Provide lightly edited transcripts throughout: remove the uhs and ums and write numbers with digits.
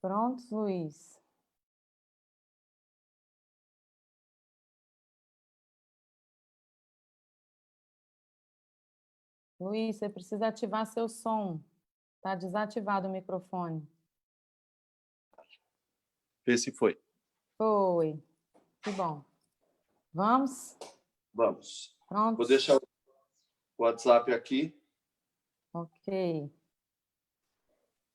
Pronto, Luiz. Luiz, você precisa ativar seu som. Está desativado o microfone. Vê se foi. Foi. Que bom. Vamos? Vamos. Pronto. Vou deixar o WhatsApp aqui. Ok.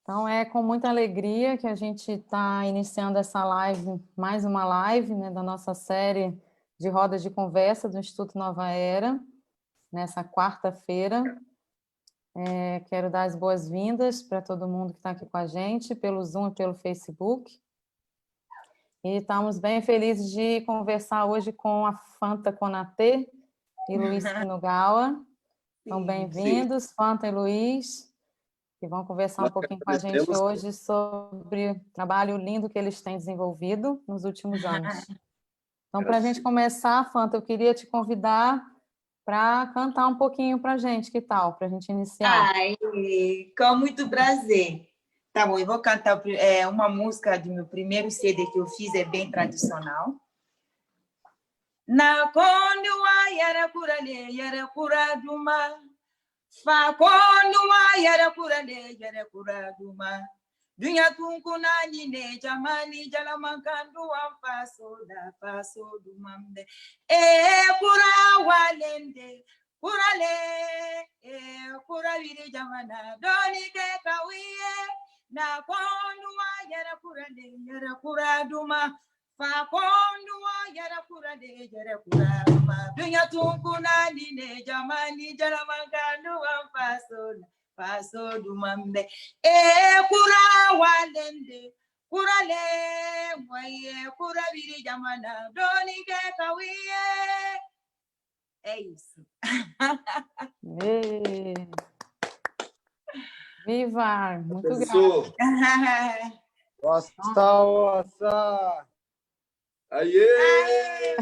Então, é com muita alegria que a gente está iniciando essa live, mais uma live, né, da nossa série de rodas de conversa do Instituto Nova Era, nessa quarta-feira. Quero dar as boas-vindas para todo mundo que está aqui com a gente, pelo Zoom e pelo Facebook. E estamos bem felizes de conversar hoje com a Fanta Konatê e Luiz Kinugawa. Então, bem-vindos, Fanta e Luiz, que vão conversar um pouquinho com a gente hoje sobre o trabalho lindo que eles têm desenvolvido nos últimos anos. Então, para a gente começar, Fanta, eu queria te convidar para cantar um pouquinho para a gente, que tal? Para a gente iniciar. Ai, com muito prazer. Tá bom, eu vou cantar uma música do meu primeiro CD que eu fiz, é bem tradicional. Na quando era por ali, era por aduma. Fa quando era por ali, era por aduma. Dunya tunkuna nine jamani jalamankando paso do mamde. Pura walende. Kurale, kura viri jamana, doni ke kawiye, na konduwa yara kura duma, fa konduwa yara kura duma, dunya tunkuna nine jamani jaramangandu paso dumambe, kura walende, kurale, mwaye, kura viri jamana, doni ke kawiye. É isso. Viva! Muito grato. Nossa! Aê!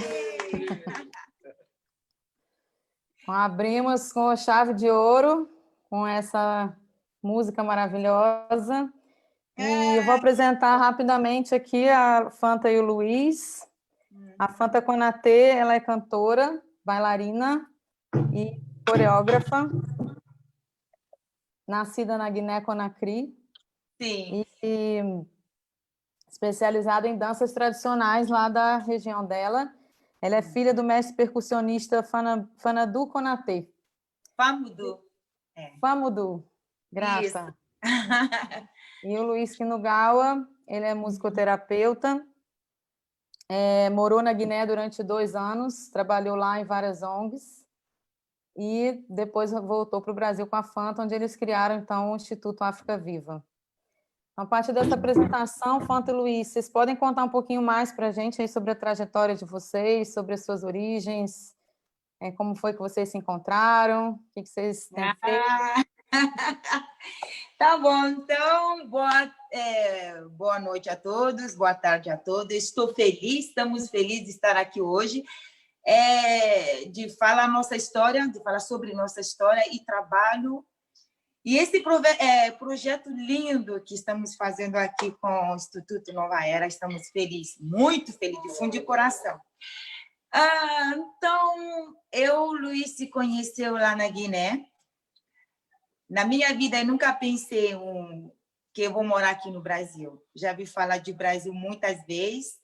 Abrimos com a chave de ouro, com essa música maravilhosa. E eu vou apresentar rapidamente aqui a Fanta e o Luiz. A Fanta Konatê, ela é cantora, bailarina e coreógrafa, nascida na Guiné-Conakry. Sim. E especializada em danças tradicionais lá da região dela. Ela é filha do mestre percussionista Fanadu Konatê. Famudu. Famudu, graça. E o Luiz Kinugawa, ele é musicoterapeuta, morou na Guiné durante 2 anos, trabalhou lá em várias ONGs e depois voltou para o Brasil com a Fanta, onde eles criaram, então, o Instituto África Viva. A partir dessa apresentação, Fanta e Luiz, vocês podem contar um pouquinho mais para a gente aí sobre a trajetória de vocês, sobre as suas origens, como foi que vocês se encontraram, o que vocês têm feito? Tá bom, então, boa noite a todos, boa tarde a todos. Estou feliz, estamos felizes de estar aqui hoje, de falar nossa história, de falar sobre nossa história e trabalho. E esse projeto lindo que estamos fazendo aqui com o Instituto Nova Era, estamos felizes, muito felizes, de fundo de coração. Então, Luiz, se conheceu lá na Guiné. Na minha vida, eu nunca pensei que eu vou morar aqui no Brasil. Já vi falar de Brasil muitas vezes.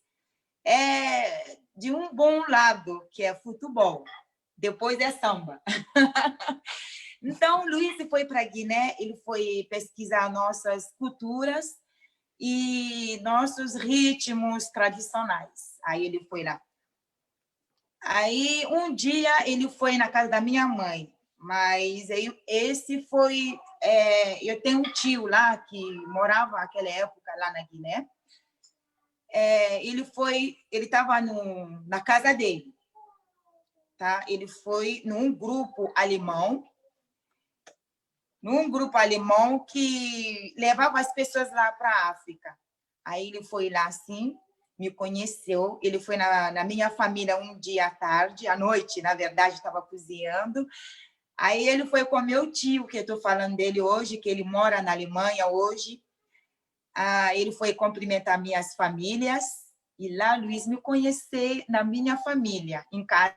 De um bom lado, que é futebol. Depois é samba. Então, o Luiz foi para a Guiné, ele foi pesquisar nossas culturas e nossos ritmos tradicionais. Aí ele foi lá. Aí, um dia, ele foi na casa da minha mãe, mas esse foi... eu tenho um tio lá que morava naquela época lá na Guiné. Ele estava na casa dele. Tá? Ele foi num grupo alemão que levava as pessoas lá para a África. Aí ele foi lá assim, me conheceu, ele foi na minha família um dia à noite, na verdade, estava cozinhando. Aí ele foi com meu tio, que eu estou falando dele hoje, que ele mora na Alemanha hoje. Ele foi cumprimentar minhas famílias e lá Luiz me conheceu na minha família, em casa.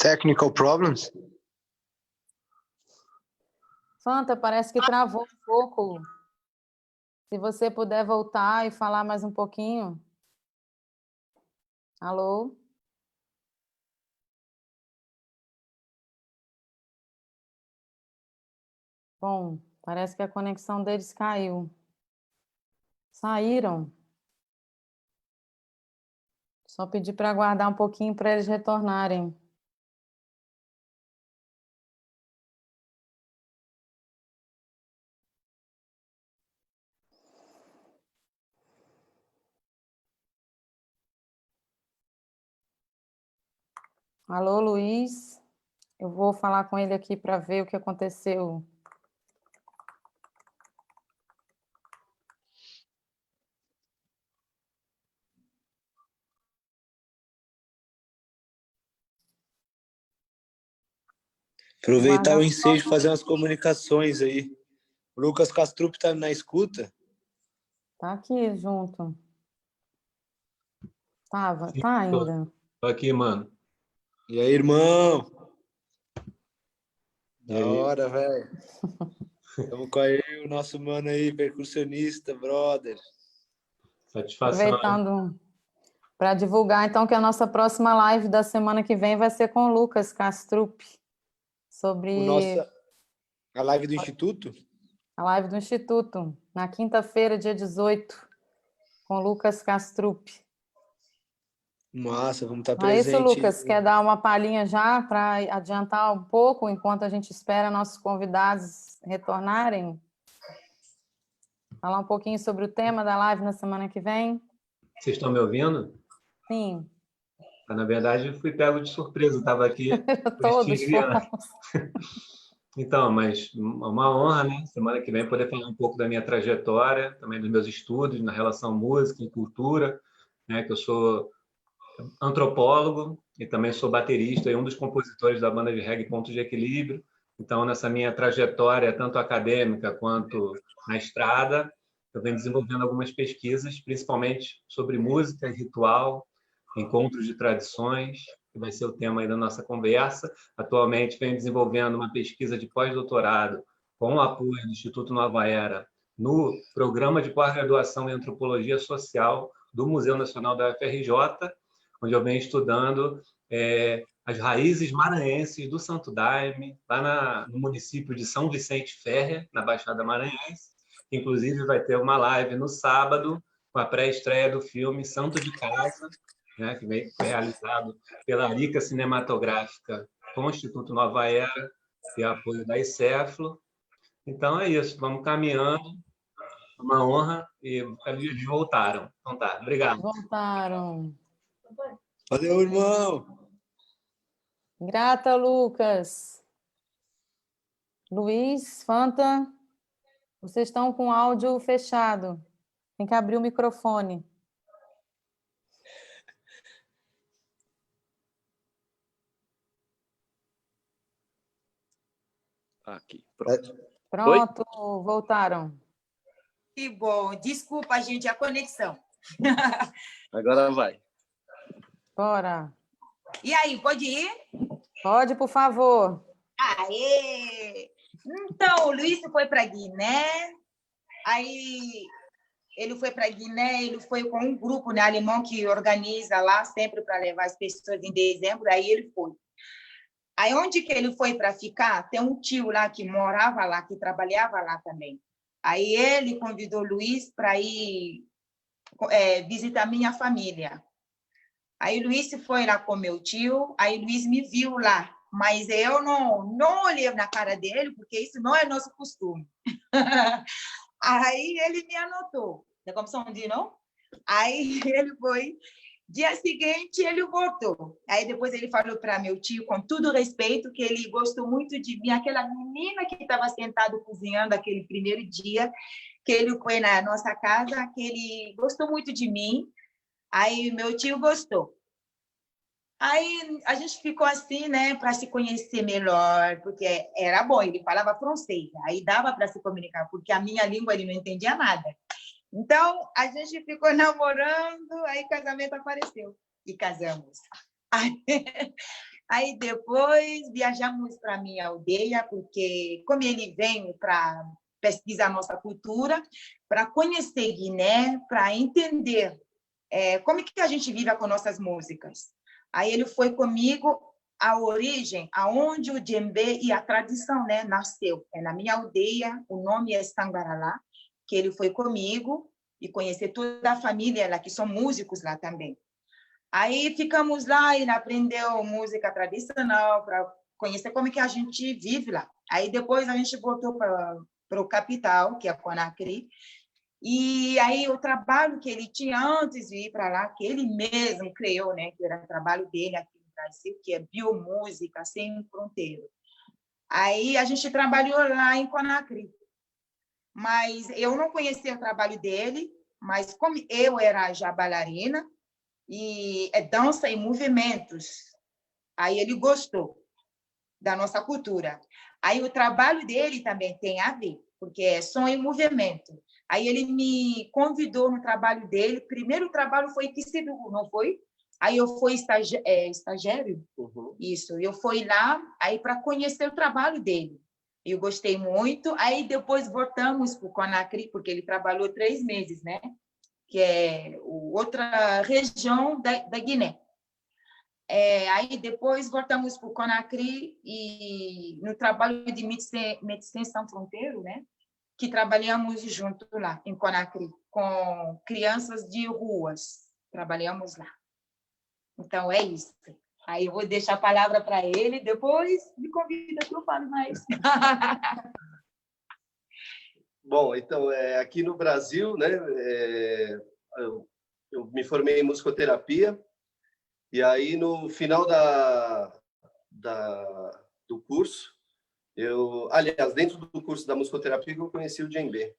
Technical problems? Fanta, parece que travou um pouco. Se você puder voltar e falar mais um pouquinho. Alô? Bom, parece que a conexão deles caiu. Saíram. Só pedir para aguardar um pouquinho para eles retornarem. Alô, Luiz? Eu vou falar com ele aqui para ver o que aconteceu. Aproveitar o Aguardar. ensejo e fazer umas comunicações aí. O Lucas Castrup tá na escuta? Tá aqui junto. Tava, Sim, tá tô ainda. tô aqui, mano. E aí, irmão? E Da aí? hora, velho. Estamos com aí o nosso mano aí, percussionista, brother. Satisfação. Aproveitando para divulgar, então, que a nossa próxima live da semana que vem vai ser com o Lucas Castrup, sobre A live do Instituto? a live do Instituto, na quinta-feira, dia 18, com o Lucas Castrup. Massa, vamos estar Não é isso, presente. Lucas? Quer dar uma palhinha já para adiantar um pouco, enquanto a gente espera nossos convidados retornarem? Falar um pouquinho sobre o tema da live na semana que vem? Vocês estão me ouvindo? Sim, Na verdade, eu fui pego de surpresa, estava aqui todos prestigiando. fomos. Então, mas uma honra, né? Semana que vem poder falar um pouco da minha trajetória, também dos meus estudos na relação música e cultura, né? Que eu sou antropólogo e também sou baterista e um dos compositores da banda de reggae Ponto de Equilíbrio. Então, nessa minha trajetória, tanto acadêmica quanto na estrada, eu venho desenvolvendo algumas pesquisas, principalmente sobre música e ritual, encontros de tradições, que vai ser o tema aí da nossa conversa. Atualmente, venho desenvolvendo uma pesquisa de pós-doutorado com o apoio do Instituto Nova Era no programa de pós-graduação em Antropologia Social do Museu Nacional da UFRJ, onde eu venho estudando as raízes maranhenses do Santo Daime, lá no município de São Vicente Ferrer, na Baixada Maranhense. Inclusive, vai ter uma live no sábado, com a pré-estreia do filme Santo de Casa, né, que foi realizado pela Arica Cinematográfica com o Instituto Nova Era e apoio da ICEFLO. Então, é isso. Vamos caminhando. Uma honra. E eles voltaram. Então tá. Obrigado. Voltaram. Valeu, irmão. Grata, Lucas. Luiz, Fanta, vocês estão com o áudio fechado. Tem que abrir o microfone. Aqui, pronto. Pronto, voltaram. Que bom. Desculpa, gente, a conexão. Agora vai. Bora. E aí, pode ir? Pode, por favor. Aê! Então, o Luiz foi para Guiné, aí ele foi para Guiné, ele foi com um grupo, né, alemão que organiza lá sempre para levar as pessoas em dezembro, aí ele foi. Aí onde que ele foi para ficar, tem um tio lá que morava lá, que trabalhava lá também. Aí ele convidou o Luiz para ir visitar minha família. Aí o Luiz foi lá com meu tio, aí o Luiz me viu lá, mas eu não olhei na cara dele, porque isso não é nosso costume. Aí ele me anotou. Tem como só um dia, não? Aí ele foi, Dia seguinte, ele voltou. Aí depois ele falou para meu tio, com todo respeito, que ele gostou muito de mim, aquela menina que estava sentada cozinhando aquele primeiro dia, que ele foi na nossa casa, que ele gostou muito de mim. Aí meu tio gostou. Aí a gente ficou assim, né, para se conhecer melhor, porque era bom, ele falava francês, aí dava para se comunicar, porque a minha língua ele não entendia nada. Então, a gente ficou namorando, aí casamento apareceu e casamos. Aí depois viajamos para minha aldeia, porque como ele veio para pesquisar nossa cultura, para conhecer Guiné, para entender como que a gente vive com nossas músicas. Aí ele foi comigo a origem, aonde o djembe e a tradição, né, nasceu. É na minha aldeia, o nome é Sangaralá, que ele foi comigo e conhecer toda a família lá, que são músicos lá também. Aí ficamos lá, ele aprendeu música tradicional para conhecer como que a gente vive lá. Aí depois a gente voltou para o capital, que é Conakry, e aí o trabalho que ele tinha antes de ir para lá, que ele mesmo criou, né, que era o trabalho dele aqui no Brasil, que é Biomúsica Sem Fronteira. Aí a gente trabalhou lá em Conakry. Mas eu não conhecia o trabalho dele, mas como eu era já bailarina, e é dança e movimentos, aí ele gostou da nossa cultura. Aí o trabalho dele também tem a ver, porque é som e movimento. Aí ele me convidou no trabalho dele. Primeiro trabalho foi Kissidugu, não foi? Aí eu fui estagiário. Uhum. Isso, eu fui lá aí para conhecer o trabalho dele. Eu gostei muito. Aí depois voltamos para o Conakry, porque ele trabalhou 3 meses, né? Que é outra região da Guiné. Aí depois voltamos para o Conakry e no trabalho de Médecins Sem Fronteiras, né? Que trabalhamos junto lá em Conakry com crianças de ruas. Trabalhamos lá. Então é isso. Aí eu vou deixar a palavra para ele, depois me convida que eu falo mais. Bom, então, aqui no Brasil, né, eu me formei em musicoterapia, e aí no final do curso, aliás, dentro do curso da musicoterapia, eu conheci o djembe.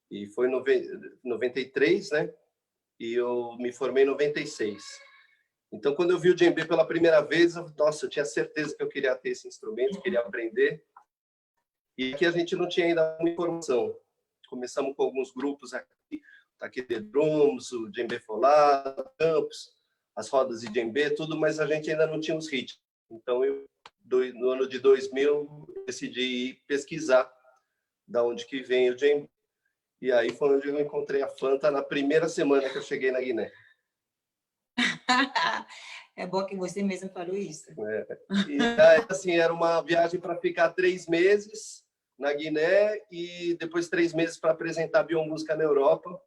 E foi em 93, né, e eu me formei em 96. Então, quando eu vi o djembe pela primeira vez, eu tinha certeza que eu queria ter esse instrumento, queria aprender. E aqui a gente não tinha ainda muita informação. Começamos com alguns grupos aqui de drums, o djembe folá, campos, as rodas de djembe, tudo, mas a gente ainda não tinha os ritmos. Então, no ano de 2000, decidi pesquisar da onde que vem o djembe. E aí foi onde eu encontrei a Fanta na primeira semana que eu cheguei na Guiné. É bom que você mesmo falou isso. E aí, assim, era uma viagem para ficar 3 meses na Guiné e depois 3 meses para apresentar biomúsica na Europa.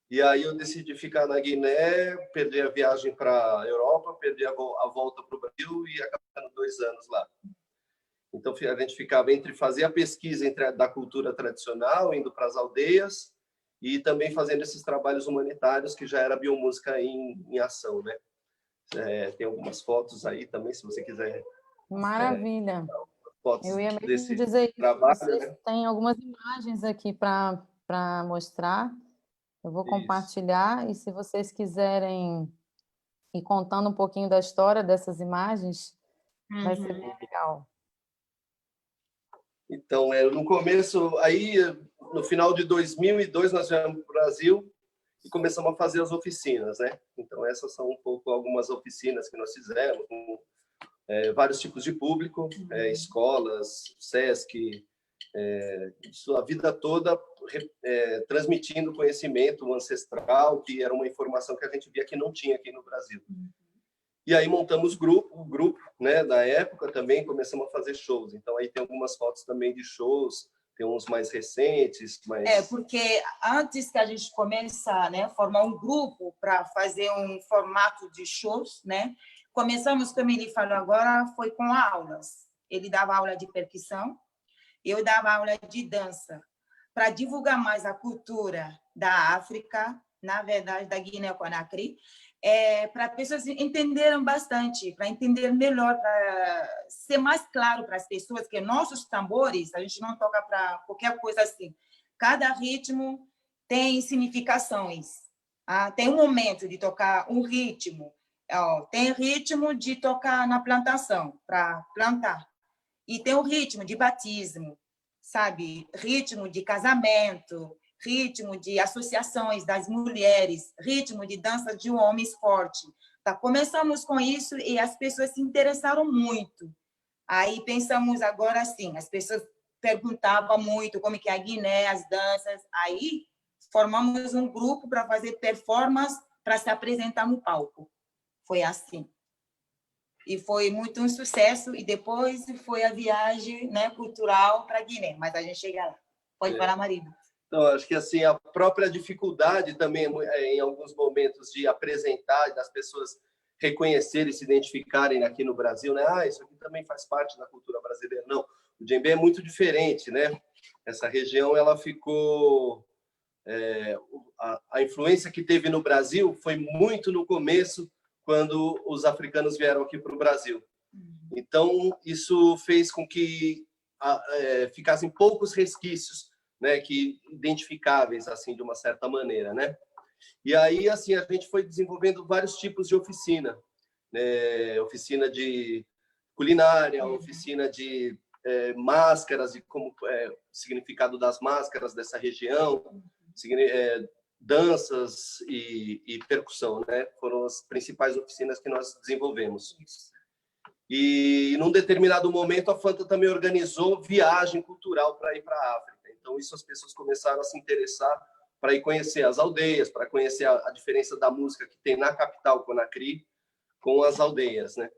E aí eu decidi ficar na Guiné, perdi a viagem para a Europa, perdi a volta para o Brasil e acabei ficando 2 anos lá. Então a gente ficava entre fazer a pesquisa da cultura tradicional, indo para as aldeias, e também fazendo esses trabalhos humanitários, que já era biomúsica em ação, né? Tem algumas fotos aí também, se você quiser. Maravilha. Fotos Eu ia mesmo desse dizer isso. trabalho, Vocês né? têm algumas imagens aqui para mostrar. Eu vou compartilhar e se vocês quiserem ir contando um pouquinho da história dessas imagens, vai ser bem legal. Então, no começo, aí no final de 2002, nós viemos para o Brasil e começamos a fazer as oficinas, né? Então, essas são um pouco algumas oficinas que nós fizemos, com vários tipos de público, escolas, SESC, a vida toda transmitindo conhecimento ancestral, que era uma informação que a gente via que não tinha aqui no Brasil. E aí montamos o grupo, né, da época também, começamos a fazer shows. Então aí tem algumas fotos também de shows, tem uns mais recentes, porque antes que a gente começa, né, formar um grupo para fazer um formato de shows, né, começamos, como ele falou agora, foi com aulas. Ele dava aula de percussão, eu dava aula de dança, para divulgar mais a cultura da África, na verdade, da Guiné-Conakry, para as pessoas entenderem bastante, para entender melhor, para ser mais claro para as pessoas que nossos tambores, a gente não toca para qualquer coisa assim. Cada ritmo tem significações. Tem um momento de tocar um ritmo, tem ritmo de tocar na plantação, para plantar. E tem o ritmo de batismo, sabe? Ritmo de casamento, ritmo de associações das mulheres, ritmo de dança de homens forte. Tá, começamos com isso e as pessoas se interessaram muito. Aí pensamos agora assim, as pessoas perguntavam muito como que é a Guiné, as danças. Aí formamos um grupo para fazer performance para se apresentar no palco. Foi assim. E foi muito um sucesso, e depois foi a viagem, né, cultural para a Guiné, mas a gente chega lá. Pode falar, marido. Então, acho que assim, a própria dificuldade também, em alguns momentos, de apresentar, das pessoas reconhecerem e se identificarem aqui no Brasil, né? Isso aqui também faz parte da cultura brasileira. Não, o djembe é muito diferente, né? Essa região, ela ficou... a influência que teve no Brasil foi muito no começo, quando os africanos vieram aqui para o Brasil. Então, isso fez com que ficassem poucos resquícios, né, que identificáveis assim de uma certa maneira, né? E aí assim a gente foi desenvolvendo vários tipos de oficina, né? Oficina de culinária, oficina de máscaras e como o significado das máscaras dessa região, danças e percussão, né? Foram as principais oficinas que nós desenvolvemos. E num determinado momento a Fanta também organizou viagem cultural para ir para a África. Então, isso as pessoas começaram a se interessar para ir conhecer as aldeias, para conhecer a diferença da música que tem na capital, Conakry, com as aldeias, né?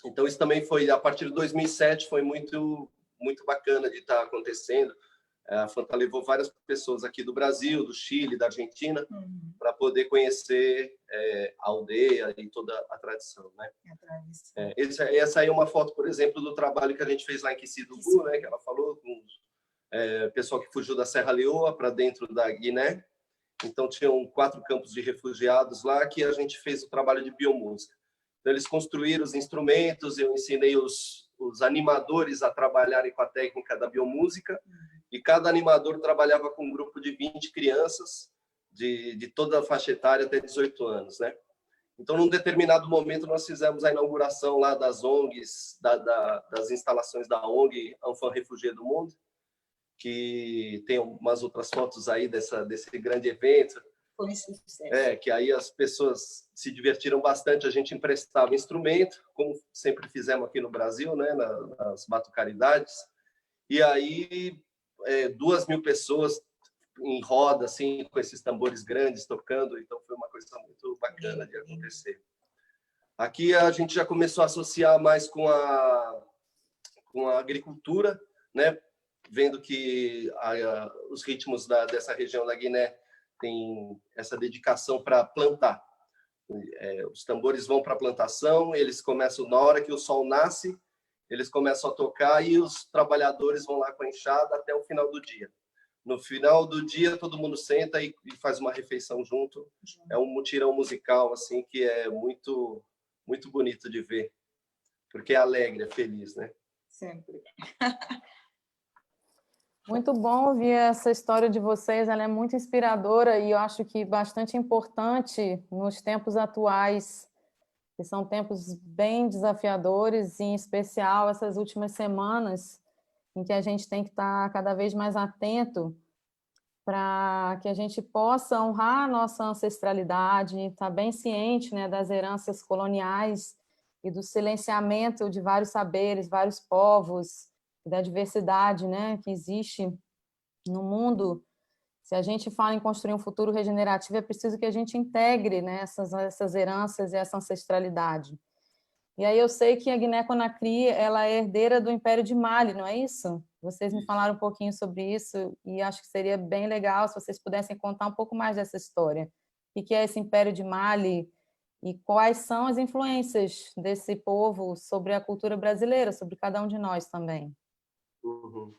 Então, isso também foi, a partir de 2007, foi muito, muito bacana de estar acontecendo. A Fanta levou várias pessoas aqui do Brasil, do Chile, da Argentina, para poder conhecer a aldeia e toda a tradição, né? Essa aí é uma foto, por exemplo, do trabalho que a gente fez lá em Quissi-Dugu, né? Que ela falou com pessoal que fugiu da Serra Leoa para dentro da Guiné. Então, tinham 4 campos de refugiados lá que a gente fez o trabalho de biomúsica. Então, eles construíram os instrumentos, eu ensinei os animadores a trabalharem com a técnica da biomúsica, e cada animador trabalhava com um grupo de 20 crianças, de toda a faixa etária até 18 anos, né? Então, num determinado momento, nós fizemos a inauguração lá das ONGs, das instalações da ONG Enfants Réfugiés do Mundo, que tem umas outras fotos aí desse grande evento. Foi um sucesso. Que aí as pessoas se divertiram bastante, a gente emprestava instrumento, como sempre fizemos aqui no Brasil, né, nas batucaridades, e aí 2.000 pessoas em roda, assim, com esses tambores grandes tocando, então foi uma coisa muito bacana de acontecer. Aqui a gente já começou a associar mais com a agricultura, né, vendo que os ritmos dessa região da Guiné têm essa dedicação para plantar. Os tambores vão para a plantação, eles começam, na hora que o sol nasce, eles começam a tocar e os trabalhadores vão lá com a enxada até o final do dia. No final do dia, todo mundo senta e faz uma refeição junto. É um mutirão musical assim que é muito, muito bonito de ver, porque é alegre, é feliz, né? Sempre. Muito bom ouvir essa história de vocês, ela é muito inspiradora e eu acho que bastante importante nos tempos atuais, que são tempos bem desafiadores, e em especial essas últimas semanas, em que a gente tem que estar cada vez mais atento para que a gente possa honrar a nossa ancestralidade, estar bem ciente, né, das heranças coloniais e do silenciamento de vários saberes, vários povos, da diversidade, né, que existe no mundo. Se a gente fala em construir um futuro regenerativo, é preciso que a gente integre, né, essas heranças e essa ancestralidade. E aí eu sei que a Guiné-Conakry ela é herdeira do Império de Mali, não é isso? Vocês me falaram um pouquinho sobre isso e acho que seria bem legal se vocês pudessem contar um pouco mais dessa história. O que é esse Império de Mali e quais são as influências desse povo sobre a cultura brasileira, sobre cada um de nós também. Uhum.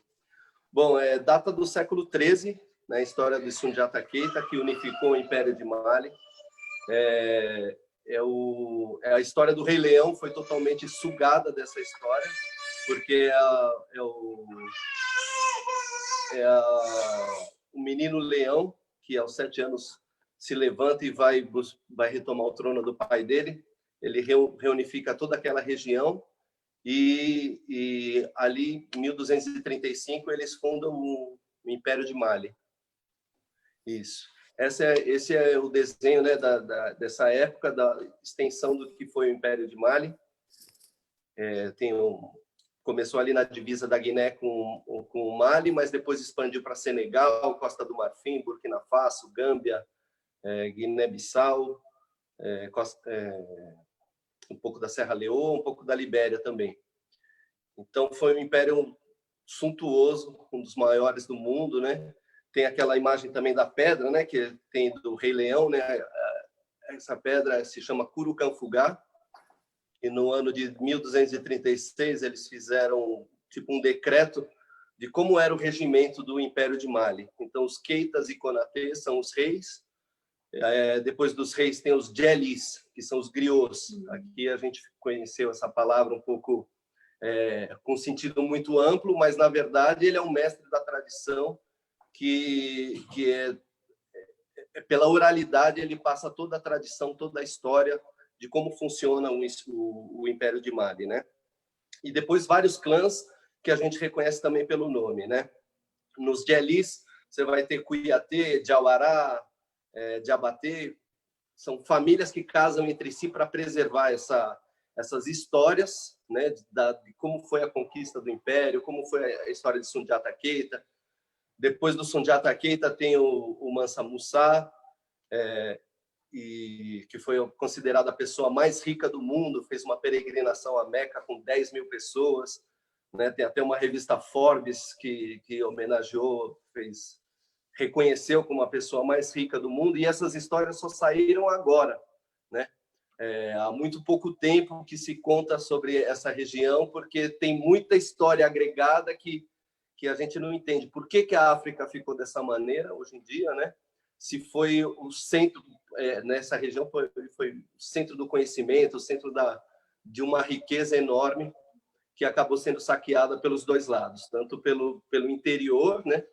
Bom, data do século XIII, na história de Sundiata Keita, que unificou o Império de Mali. É a história do Rei Leão, foi totalmente sugada dessa história, porque o menino leão, que aos 7 anos se levanta e vai retomar o trono do pai dele. Ele reunifica toda aquela região e ali, em 1235, eles fundam o Império de Mali. Isso. Esse é o desenho, né, dessa época, da extensão do que foi o Império de Mali. Começou ali na divisa da Guiné com o Mali, mas depois expandiu para Senegal, Costa do Marfim, Burkina Faso, Gâmbia, Guiné-Bissau, um pouco da Serra Leoa, um pouco da Libéria também. Então, foi um império suntuoso, um dos maiores do mundo, né? Tem aquela imagem também da pedra, né, que tem do Rei Leão, né? Essa pedra se chama Curucanfugá, e no ano de 1236 eles fizeram tipo um decreto de como era o regimento do Império de Mali. Então, os Keitas e Konaté são os reis. Depois dos reis tem os Djelis, que são os griots. Aqui a gente conheceu essa palavra um pouco com sentido muito amplo, mas na verdade ele é um mestre da tradição que pela oralidade ele passa toda a tradição, toda a história de como funciona o Império de Mali, né? E depois vários clãs que a gente reconhece também pelo nome, né? Nos Djelis você vai ter Kouyaté, Diawara, Diabaté, são famílias que casam entre si para preservar essas histórias, né, de como foi a conquista do Império, como foi a história de Sundiata Keita. Depois do Sundiata Keita tem o Mansa Musa, que foi considerada a pessoa mais rica do mundo, fez uma peregrinação a Meca com 10 mil pessoas, né? Tem até uma revista Forbes que homenageou, reconheceu como a pessoa mais rica do mundo, e essas histórias só saíram agora, né? Há muito pouco tempo que se conta sobre essa região, porque tem muita história agregada que a gente não entende. Por que a África ficou dessa maneira hoje em dia, né? Se foi o centro, nessa região foi o centro do conhecimento, o centro de uma riqueza enorme que acabou sendo saqueada pelos dois lados, tanto pelo interior, né?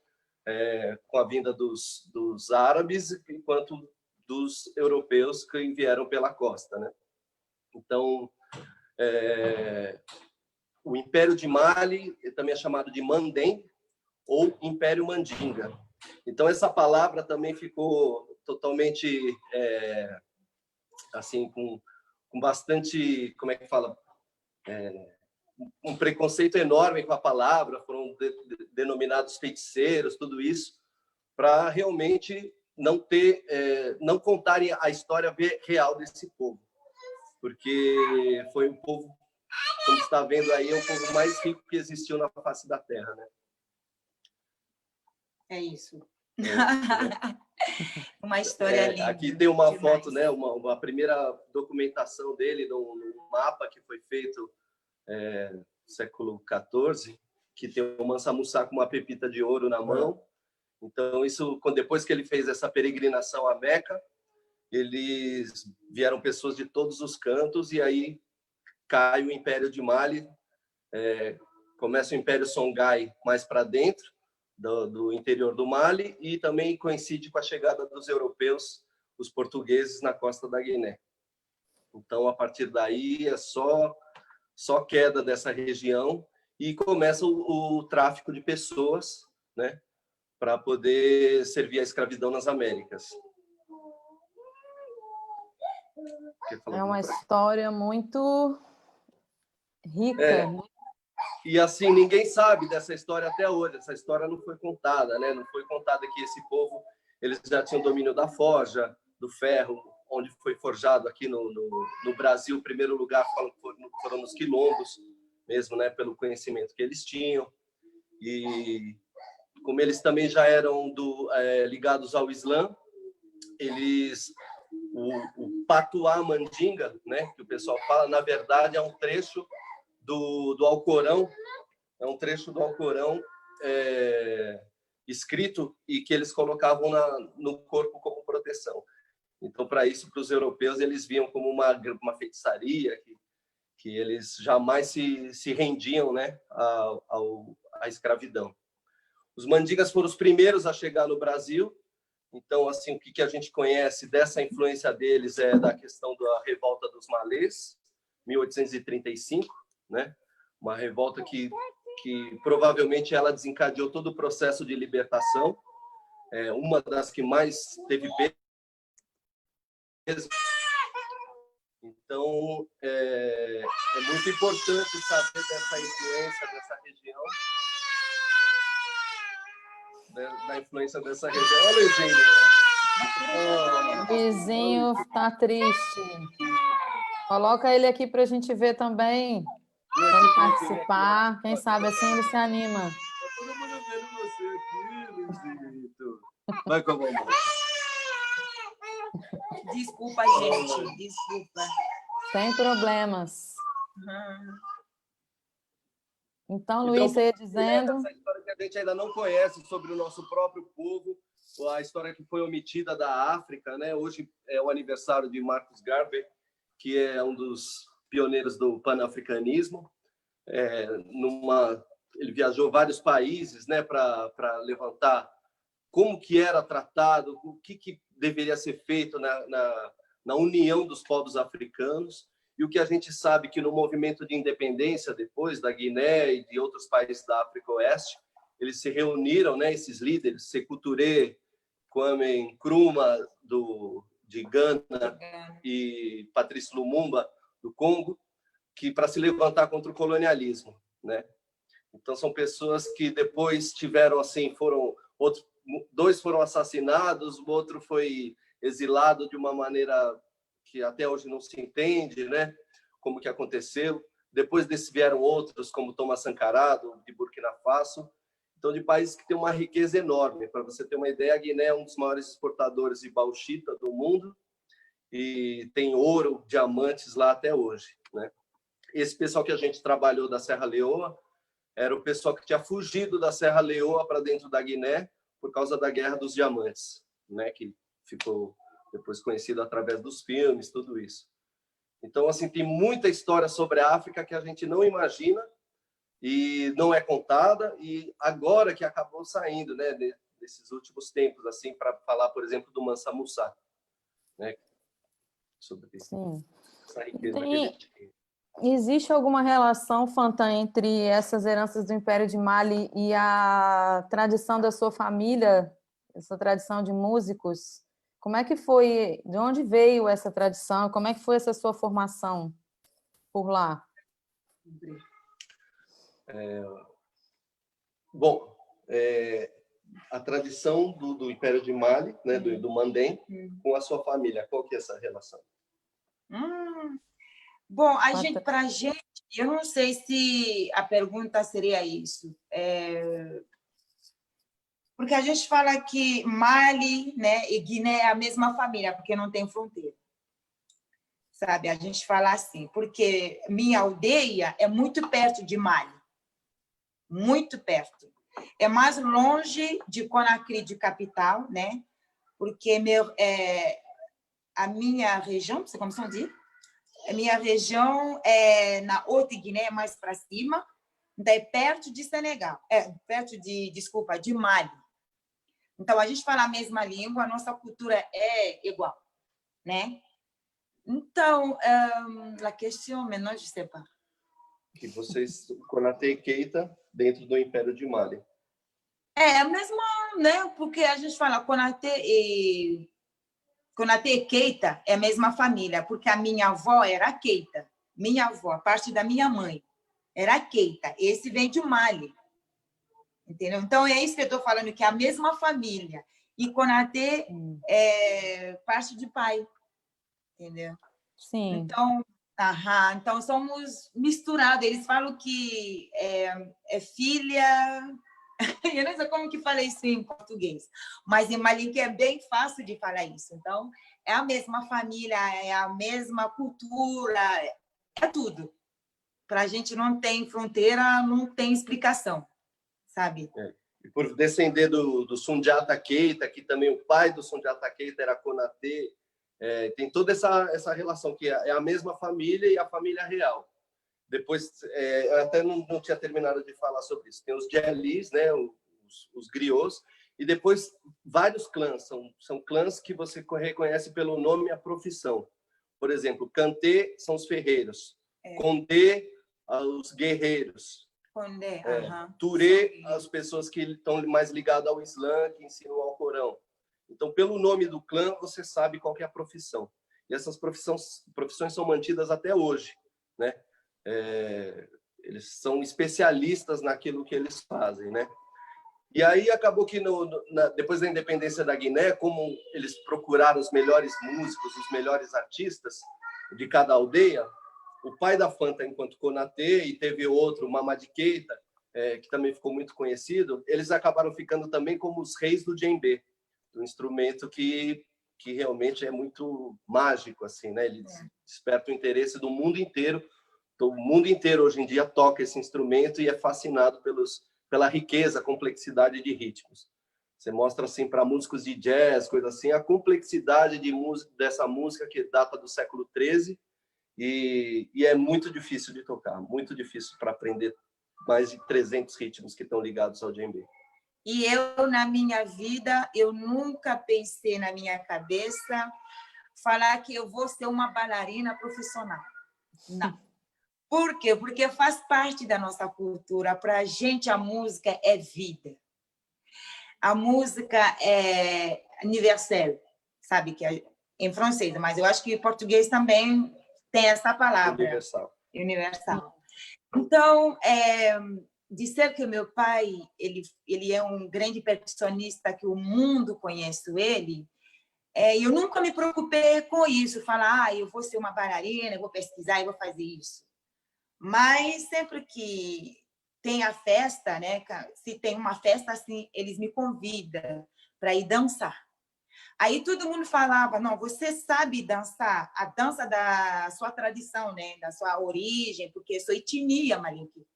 Com a vinda dos árabes, quanto dos europeus que vieram pela costa, né? Então, o Império de Mali também é chamado de Mandem ou Império Mandinga. Então, essa palavra também ficou totalmente assim, com bastante, como é que fala? Um preconceito enorme com a palavra, foram denominados feiticeiros, tudo isso, para realmente não contarem a história real desse povo, porque foi um povo, como está vendo aí, é o povo mais rico que existiu na face da Terra, né? É isso. Uma história linda. Aqui tem uma demais. foto, né? Uma primeira documentação dele num mapa que foi feito século XIV, que tem o Mansa Musa com uma pepita de ouro na mão. Então, isso, depois que ele fez essa peregrinação a Meca, vieram pessoas de todos os cantos, e aí cai o Império de Mali, começa o Império Songhai mais para dentro do interior do Mali, e também coincide com a chegada dos europeus, os portugueses, na costa da Guiné. Então, a partir daí, é só queda dessa região, e começa o tráfico de pessoas, né, para poder servir a escravidão nas Américas. É uma história muito rica. E assim, ninguém sabe dessa história até hoje. Essa história não foi contada, né? Não foi contada que esse povo, eles já tinham domínio da forja, do ferro, onde foi forjado aqui no Brasil. Em primeiro lugar, foram nos quilombos, mesmo, né? Pelo conhecimento que eles tinham. E como eles também já eram ligados ao Islã, o Patuá Mandinga, né, que o pessoal fala, na verdade é um trecho do Alcorão, escrito, e que eles colocavam no corpo como proteção. Então, para isso, para os europeus, eles viam como uma feitiçaria, que eles jamais se rendiam, né, à escravidão. Os mandingas foram os primeiros a chegar no Brasil. Então, assim, o que a gente conhece dessa influência deles é da questão da revolta dos malês, 1835, né? Uma revolta que provavelmente ela desencadeou todo o processo de libertação, uma das que mais teve peso. Então, é muito importante saber dessa influência dessa região, da influência dessa região. Olha, Eugênia. O vizinho está triste. Coloca ele aqui para a gente ver também, para ele participar. Quem sabe assim ele se anima. Está todo mundo vendo você aqui, Luizito. Vai com a mamãe. Desculpa, gente, desculpa. Sem problemas. Então, Luiz, você ia dizendo... Essa história que a gente ainda não conhece sobre o nosso próprio povo, a história que foi omitida da África, né? Hoje é o aniversário de Marcus Garvey, que é um dos pioneiros do panafricanismo. Ele viajou vários países, né, para levantar como que era tratado, o que deveria ser feito na união dos povos africanos. E o que a gente sabe que no movimento de independência, depois da Guiné e de outros países da África Oeste, eles se reuniram, né, esses líderes, Sékou Touré, Kwame Nkrumah, de Gana, e Patrice Lumumba, do Congo, que para se levantar contra o colonialismo, né? Então, são pessoas que depois tiveram, assim, dois foram assassinados, o outro foi exilado de uma maneira que até hoje não se entende, né? Como que aconteceu. Depois desses vieram outros, como Thomas Sankara, de Burkina Faso. Então, de países que têm uma riqueza enorme. Para você ter uma ideia, a Guiné é um dos maiores exportadores de bauxita do mundo e tem ouro, diamantes lá até hoje, né? Esse pessoal que a gente trabalhou da Serra Leoa era o pessoal que tinha fugido da Serra Leoa para dentro da Guiné por causa da Guerra dos Diamantes, né? Que ficou depois conhecido através dos filmes, tudo isso. Então, assim, tem muita história sobre a África que a gente não imagina e não é contada, e agora que acabou saindo, né, desses últimos tempos, assim, para falar, por exemplo, do Mansa Musa, né? Sobre essa riqueza que a gente tem. Existe alguma relação, Fantan, entre essas heranças do Império de Mali e a tradição da sua família, essa tradição de músicos? Como é que foi? De onde veio essa tradição? Como é que foi essa sua formação por lá? Bom, a tradição do Império de Mali, né, do Mandem, com a sua família, qual que é essa relação? Bom, para a gente, eu não sei se a pergunta seria isso. Porque a gente fala que Mali, né, e Guiné é a mesma família, porque não tem fronteira. Sabe? A gente fala assim, porque minha aldeia é muito perto de Mali. Muito perto. É mais longe de Conakry, de capital, né? Porque a minha região, você como se diz? A minha região é na Haute-Guiné, mais para cima, então é perto de Senegal, de Mali. Então, a gente fala a mesma língua, a nossa cultura é igual, né? Então, a questão, maintenant, je ne sais pas. Que vocês, Konaté e Keita, dentro do Império de Mali. A mesma, né? Porque a gente fala Konaté e Keita é a mesma família, porque a minha avó era Keita. Minha avó, a parte da minha mãe, era Keita. Esse vem de Mali. Entendeu? Então, é isso que eu estou falando, que é a mesma família. E Konaté é parte de pai. Entendeu? Sim. Então somos misturados. Eles falam que é filha... Eu não sei como que fala isso em português, mas em Malinque é bem fácil de falar isso. Então, é a mesma família, é a mesma cultura, é tudo. Para a gente não tem fronteira, não tem explicação, sabe? E por descender do Sundiata Keita, que também o pai do Sundiata Keita era Konaté, Tem toda essa relação, que é a mesma família e a família real. Depois, eu até não tinha terminado de falar sobre isso. Tem os Djelis, né, os griots, e depois vários clãs. São clãs que você reconhece pelo nome e a profissão. Por exemplo, Kanté são os ferreiros, Condé, os guerreiros, Condé, Touré, as pessoas que estão mais ligadas ao Islã, que ensinam o Alcorão. Então, pelo nome do clã, você sabe qual que é a profissão. E essas profissões são mantidas até hoje, né? Eles são especialistas naquilo que eles fazem, né? E aí acabou que depois da independência da Guiné, como eles procuraram os melhores músicos, os melhores artistas de cada aldeia, o pai da Fanta, enquanto Konaté, e teve outro, Mamadi Keita, que também ficou muito conhecido, eles acabaram ficando também como os reis do djembe, um instrumento que realmente é muito mágico, assim, né? Ele desperta o interesse do mundo inteiro. O mundo inteiro hoje em dia toca esse instrumento e é fascinado pela riqueza, complexidade de ritmos. Você mostra assim para músicos de jazz, coisa assim, a complexidade dessa música que data do século XIII e é muito difícil de tocar, muito difícil para aprender mais de 300 ritmos que estão ligados ao djembe. E eu, na minha vida, eu nunca pensei na minha cabeça falar que eu vou ser uma bailarina profissional. Não. Por quê? Porque faz parte da nossa cultura. Para a gente, a música é vida. A música é universal, sabe? Que é em francês, mas eu acho que em português também tem essa palavra. Universal. Universal. Então, dizer que o meu pai ele é um grande percussionista, que o mundo conhece ele, eu nunca me preocupei com isso, falar, eu vou ser uma bailarina, eu vou pesquisar, eu vou fazer isso. Mas sempre que tem a festa, né? Se tem uma festa assim, eles me convidam para ir dançar. Aí todo mundo falava, não, você sabe dançar a dança da sua tradição, né? Da sua origem, porque eu sou etnia malinque.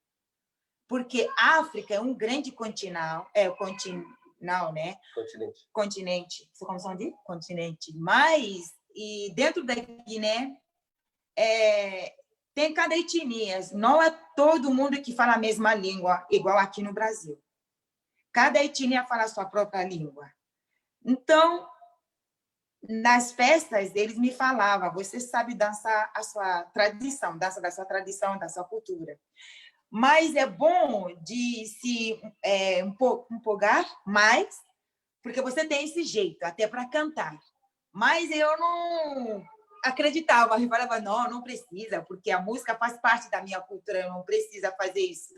Porque a África é um grande continente, né? Continente. Você como de continente. Mas e dentro da Guiné tem cada etnia. Não é todo mundo que fala a mesma língua, igual aqui no Brasil. Cada etnia fala a sua própria língua. Então, nas festas, eles me falavam, você sabe dançar a sua tradição, dança da sua tradição, da sua cultura. Mas é bom de se empolgar mais, porque você tem esse jeito, até para cantar. Mas eu não acreditava, eu falava, não precisa, porque a música faz parte da minha cultura, eu não preciso fazer isso.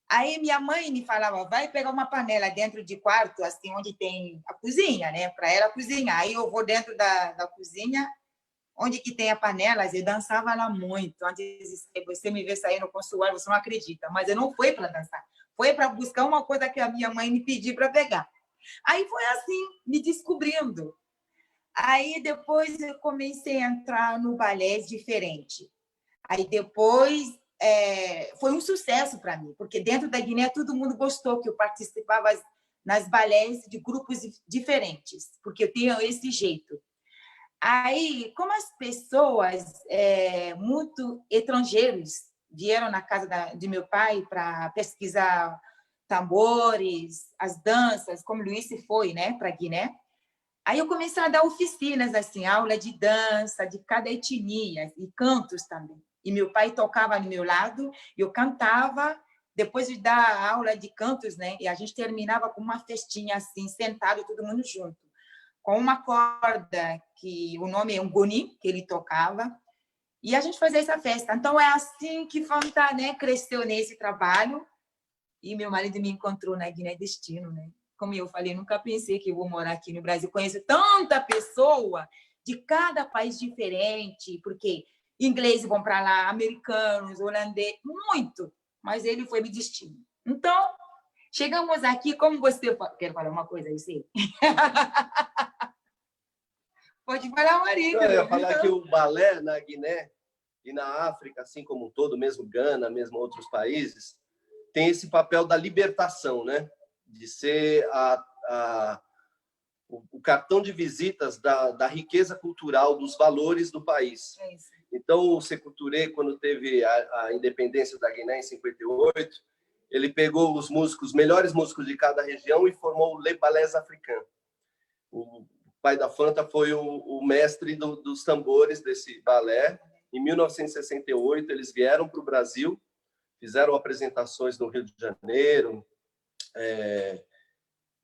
Aí minha mãe me falava, vai pegar uma panela dentro de quarto, assim, onde tem a cozinha, né? Para ela cozinhar. Aí eu vou dentro da cozinha, onde que tem a panela, eu dançava lá muito. Antes de você me ver sair no consultório, você não acredita. Mas eu não fui para dançar. Foi para buscar uma coisa que a minha mãe me pediu para pegar. Aí foi assim, me descobrindo. Aí depois eu comecei a entrar no balé diferente. Aí depois foi um sucesso para mim, porque dentro da Guiné todo mundo gostou que eu participava nas balés de grupos diferentes, porque eu tenho esse jeito. Aí, como as pessoas muito estrangeiros vieram na casa de meu pai para pesquisar tambores, as danças, como Luiz foi, né, para Guiné. Aí eu comecei a dar oficinas, assim, aula de dança de cada etnia e cantos também. E meu pai tocava no meu lado, eu cantava, depois de dar aula de cantos, né? E a gente terminava com uma festinha assim, sentado todo mundo junto, com uma corda que o nome é um goni, que ele tocava, e a gente fazia essa festa. Então é assim que Fanta, né, cresceu nesse trabalho, e meu marido me encontrou na Guiné Destino, né? Como eu falei, nunca pensei que eu vou morar aqui no Brasil. Conheço tanta pessoa de cada país diferente, porque ingleses vão para lá, americanos, holandeses, muito. Mas ele foi meu destino. Então, chegamos aqui, como você... Quer falar uma coisa aí, sim? Pode falar, marido. Eu ia falar que o balé na Guiné e na África, assim como um todo, mesmo Gana, mesmo outros países, tem esse papel da libertação, né? De ser o cartão de visitas da riqueza cultural, dos valores do país. É isso. Então, o Sékou Touré, quando teve a independência da Guiné em 58, ele pegou os melhores músicos de cada região e formou o Les Ballets Africains. O pai da Fanta foi o mestre dos tambores desse balé. Em 1968, eles vieram para o Brasil, fizeram apresentações no Rio de Janeiro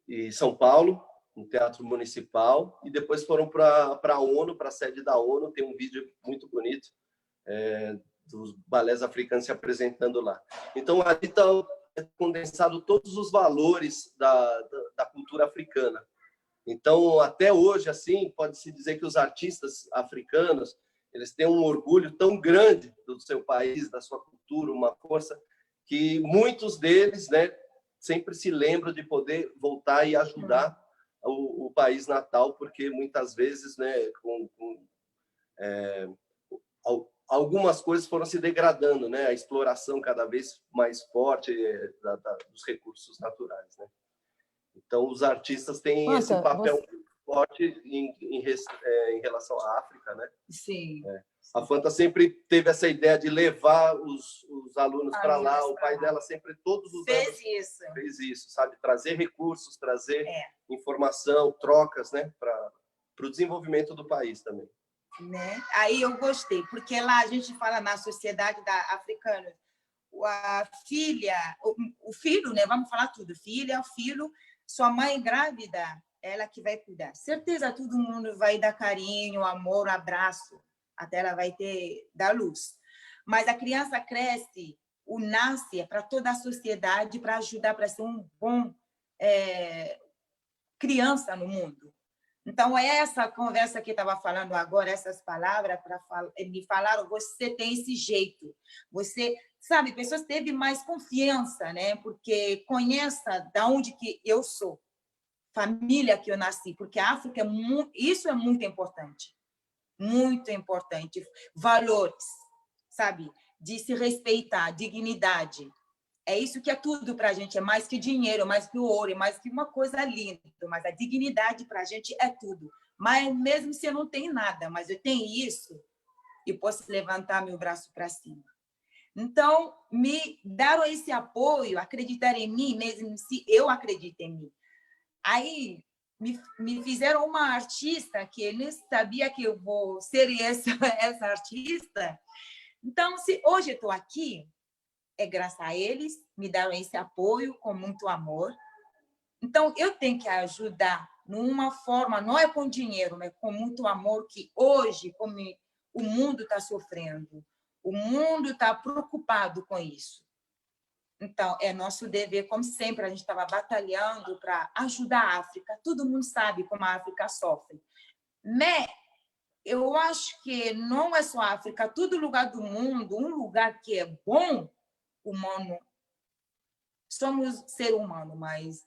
e São Paulo, no Teatro Municipal, e depois foram para a ONU, para a sede da ONU. Tem um vídeo muito bonito dos balés africanos se apresentando lá. Então, ali está condensado todos os valores da cultura africana. Então, até hoje, assim, pode-se dizer que os artistas africanos, eles têm um orgulho tão grande do seu país, da sua cultura, uma força, que muitos deles, né, sempre se lembram de poder voltar e ajudar o país natal, porque muitas vezes, né, algumas coisas foram se degradando, né, a exploração cada vez mais forte dos recursos naturais, né. Então, os artistas têm Fanta, esse papel muito forte em relação à África, né? Sim. A Fanta sempre teve essa ideia de levar os alunos para lá. O pai dela sempre, todos os anos, fez isso, sabe? Trazer recursos, trazer informação, trocas, né? Para o desenvolvimento do país também. Né? Aí eu gostei, porque lá a gente fala na sociedade africana, a filha, o filho, né? Vamos falar tudo, filha, filho, sua mãe grávida, ela que vai cuidar. Certeza, todo mundo vai dar carinho, amor, abraço, até ela vai dar luz. Mas a criança cresce, nasce para toda a sociedade, para ajudar, para ser um bom criança no mundo. Então, essa conversa que eu estava falando agora, essas palavras, me falaram, você tem esse jeito. Você, sabe, pessoas teve mais confiança, né? Porque conheça de onde que eu sou, família que eu nasci, porque a África, isso é muito importante. Muito importante. Valores, sabe? De se respeitar, dignidade. É isso que é tudo para a gente, é mais que dinheiro, é mais que o ouro, é mais que uma coisa linda, mas a dignidade para a gente é tudo. Mas mesmo se eu não tenho nada, mas eu tenho isso, eu posso levantar meu braço para cima. Então, me deram esse apoio, acreditar em mim, mesmo se eu acredito em mim. Aí, me fizeram uma artista que eu nem sabia que eu vou ser essa artista. Então, se hoje eu estou aqui, é graças a eles, me deram esse apoio com muito amor. Então, eu tenho que ajudar numa forma, não é com dinheiro, mas com muito amor, que hoje, como o mundo está sofrendo, o mundo está preocupado com isso. Então, é nosso dever, como sempre, a gente estava batalhando para ajudar a África. Todo mundo sabe como a África sofre. Mas eu acho que não é só a África, todo lugar do mundo, um lugar que é bom, humano, somos ser humano, mas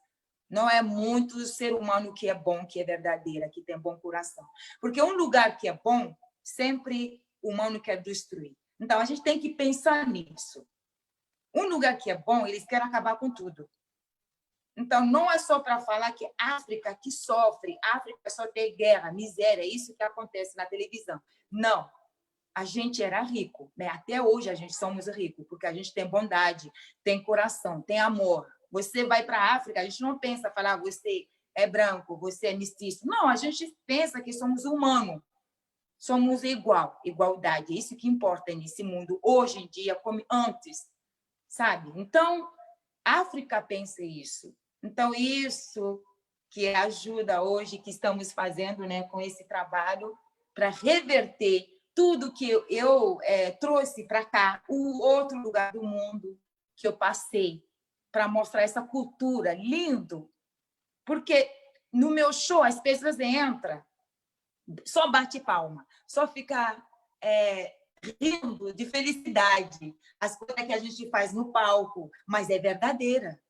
não é muito ser humano que é bom, que é verdadeiro, que tem bom coração. Porque um lugar que é bom, sempre o humano quer destruir. Então, a gente tem que pensar nisso. Um lugar que é bom, eles querem acabar com tudo. Então, não é só para falar que África que sofre, África só tem guerra, miséria, é isso que acontece na televisão. Não. A gente era rico, né? Até hoje a gente somos ricos, porque a gente tem bondade, tem coração, tem amor. Você vai para a África, a gente não pensa falar você é branco, você é mestiço. Não, a gente pensa que somos humanos, somos igualdade. É isso que importa nesse mundo, hoje em dia, como antes, sabe? Então, a África pensa isso. Então, isso que ajuda hoje, que estamos fazendo, né, com esse trabalho, para reverter tudo que eu trouxe para cá, o outro lugar do mundo que eu passei, para mostrar essa cultura lindo. Porque no meu show as pessoas entram, só bate palma, só fica rindo de felicidade. As coisas que a gente faz no palco, mas é verdadeira.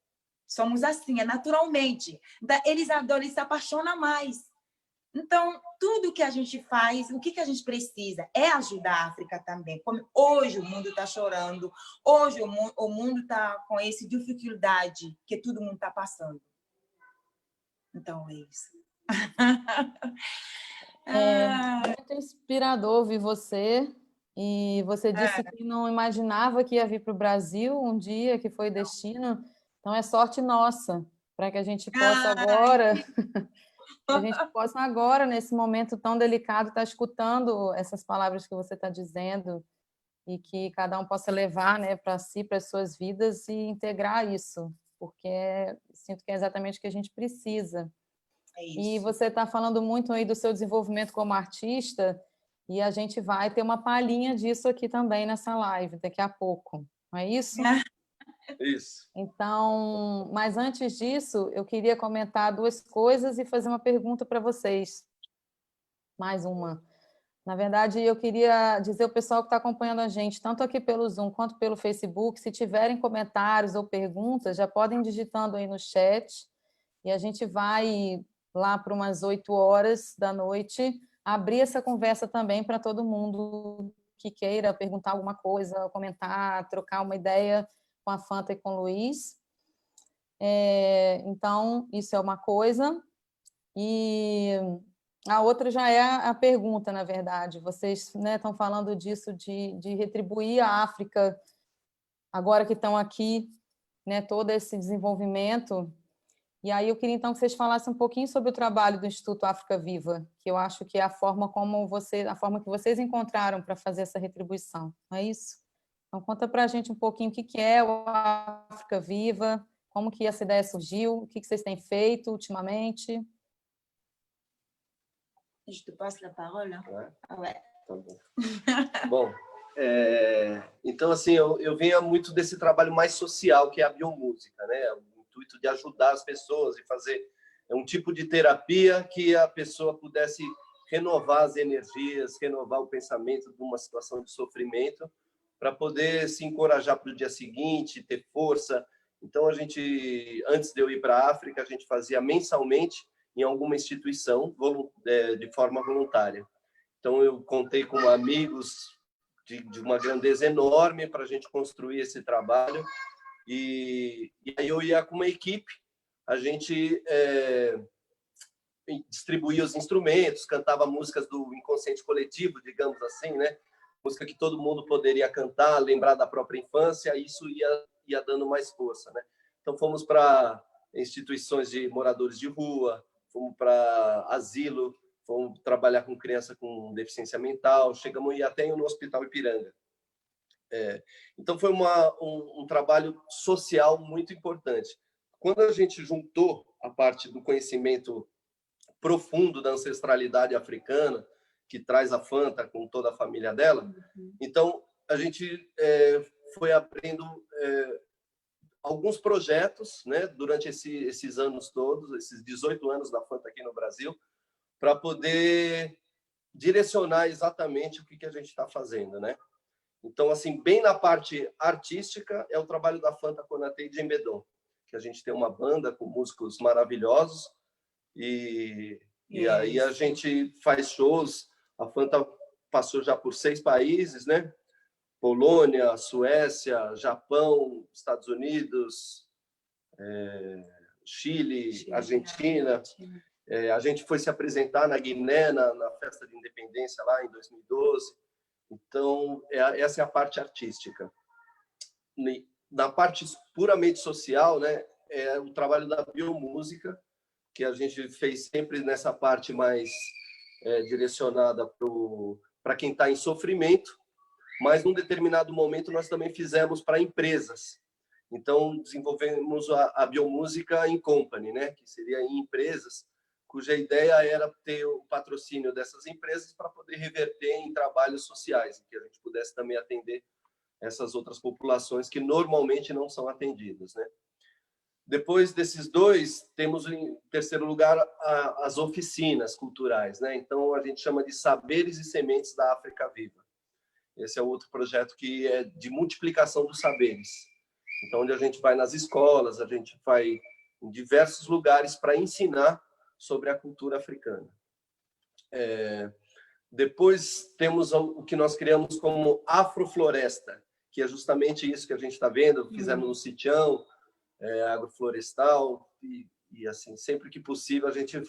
Somos assim, é naturalmente. Eles adoram, eles se apaixonam mais. Então, tudo que a gente faz, o que a gente precisa é ajudar a África também. Como hoje o mundo está chorando, hoje o mundo está com essa dificuldade que todo mundo está passando. Então, é isso. Muito inspirador ouvir você. E você disse que não imaginava que ia vir para o Brasil um dia, que foi destino. Então, é sorte nossa, para que a gente possa agora, nesse momento tão delicado, estar escutando essas palavras que você está dizendo e que cada um possa levar, né, para si, para as suas vidas e integrar isso, porque sinto que é exatamente o que a gente precisa. E você está falando muito aí do seu desenvolvimento como artista, e a gente vai ter uma palhinha disso aqui também nessa live, daqui a pouco. Não é isso? Isso. Então, mas antes disso, eu queria comentar duas coisas e fazer uma pergunta para vocês. Mais uma. Na verdade, eu queria dizer ao pessoal que está acompanhando a gente, tanto aqui pelo Zoom quanto pelo Facebook, se tiverem comentários ou perguntas, já podem digitando aí no chat, e a gente vai lá para umas 8 horas da noite abrir essa conversa também para todo mundo que queira perguntar alguma coisa, comentar, trocar uma ideia com a Fanta e com o Luiz. Então, isso é uma coisa. E a outra já é a pergunta, na verdade. Vocês, né, estão falando disso, de retribuir a África, agora que estão aqui, né, todo esse desenvolvimento. E aí eu queria, então, que vocês falassem um pouquinho sobre o trabalho do Instituto África Viva, que eu acho que é a forma que vocês encontraram para fazer essa retribuição. Não é isso? Então, conta para a gente um pouquinho o que é o África Viva, como que essa ideia surgiu, o que vocês têm feito ultimamente. Je te passe la parole. Tá bom. Bom, então, assim, eu venho muito desse trabalho mais social, que é a biomúsica, né? O intuito de ajudar as pessoas e fazer um tipo de terapia que a pessoa pudesse renovar as energias, renovar o pensamento de uma situação de sofrimento, para poder se encorajar para o dia seguinte, ter força. Então, a gente, antes de eu ir para a África, a gente fazia mensalmente em alguma instituição de forma voluntária. Então, eu contei com amigos de uma grandeza enorme para a gente construir esse trabalho. E aí eu ia com uma equipe, a gente distribuía os instrumentos, cantava músicas do inconsciente coletivo, digamos assim, né? Música que todo mundo poderia cantar, lembrar da própria infância, e isso ia dando mais força, né? Então, fomos para instituições de moradores de rua, fomos para asilo, fomos trabalhar com criança com deficiência mental, chegamos a ir até no Hospital Ipiranga. Então, foi um trabalho social muito importante. Quando a gente juntou a parte do conhecimento profundo da ancestralidade africana, que traz a Fanta com toda a família dela, então a gente foi abrindo alguns projetos, né, durante esses anos todos, esses 18 anos da Fanta aqui no Brasil, para poder direcionar exatamente o que a gente está fazendo, né? Então, assim, bem na parte artística, é o trabalho da Fanta Konaté de Embedon, que a gente tem uma banda com músicos maravilhosos, e aí a gente faz shows. A Fanta passou já por 6 países, né? Polônia, Suécia, Japão, Estados Unidos, Chile, Argentina. A gente foi se apresentar na Guiné, na festa de independência lá em 2012. Então, essa é a parte artística. Na parte puramente social, né, é o trabalho da biomúsica, que a gente fez sempre nessa parte mais direcionada para quem está em sofrimento, mas num determinado momento nós também fizemos para empresas. Então, desenvolvemos a biomúsica in company, né, que seria em empresas, cuja ideia era ter o patrocínio dessas empresas para poder reverter em trabalhos sociais, que a gente pudesse também atender essas outras populações que normalmente não são atendidas, né? Depois desses dois, temos em terceiro lugar as oficinas culturais, né? Então a gente chama de Saberes e Sementes da África Viva. Esse é outro projeto que é de multiplicação dos saberes. Então, onde a gente vai nas escolas, a gente vai em diversos lugares para ensinar sobre a cultura africana. Depois temos o que nós criamos como Afrofloresta, que é justamente isso que a gente está vendo. Fizemos no Sitião, agroflorestal, e assim, sempre que possível a gente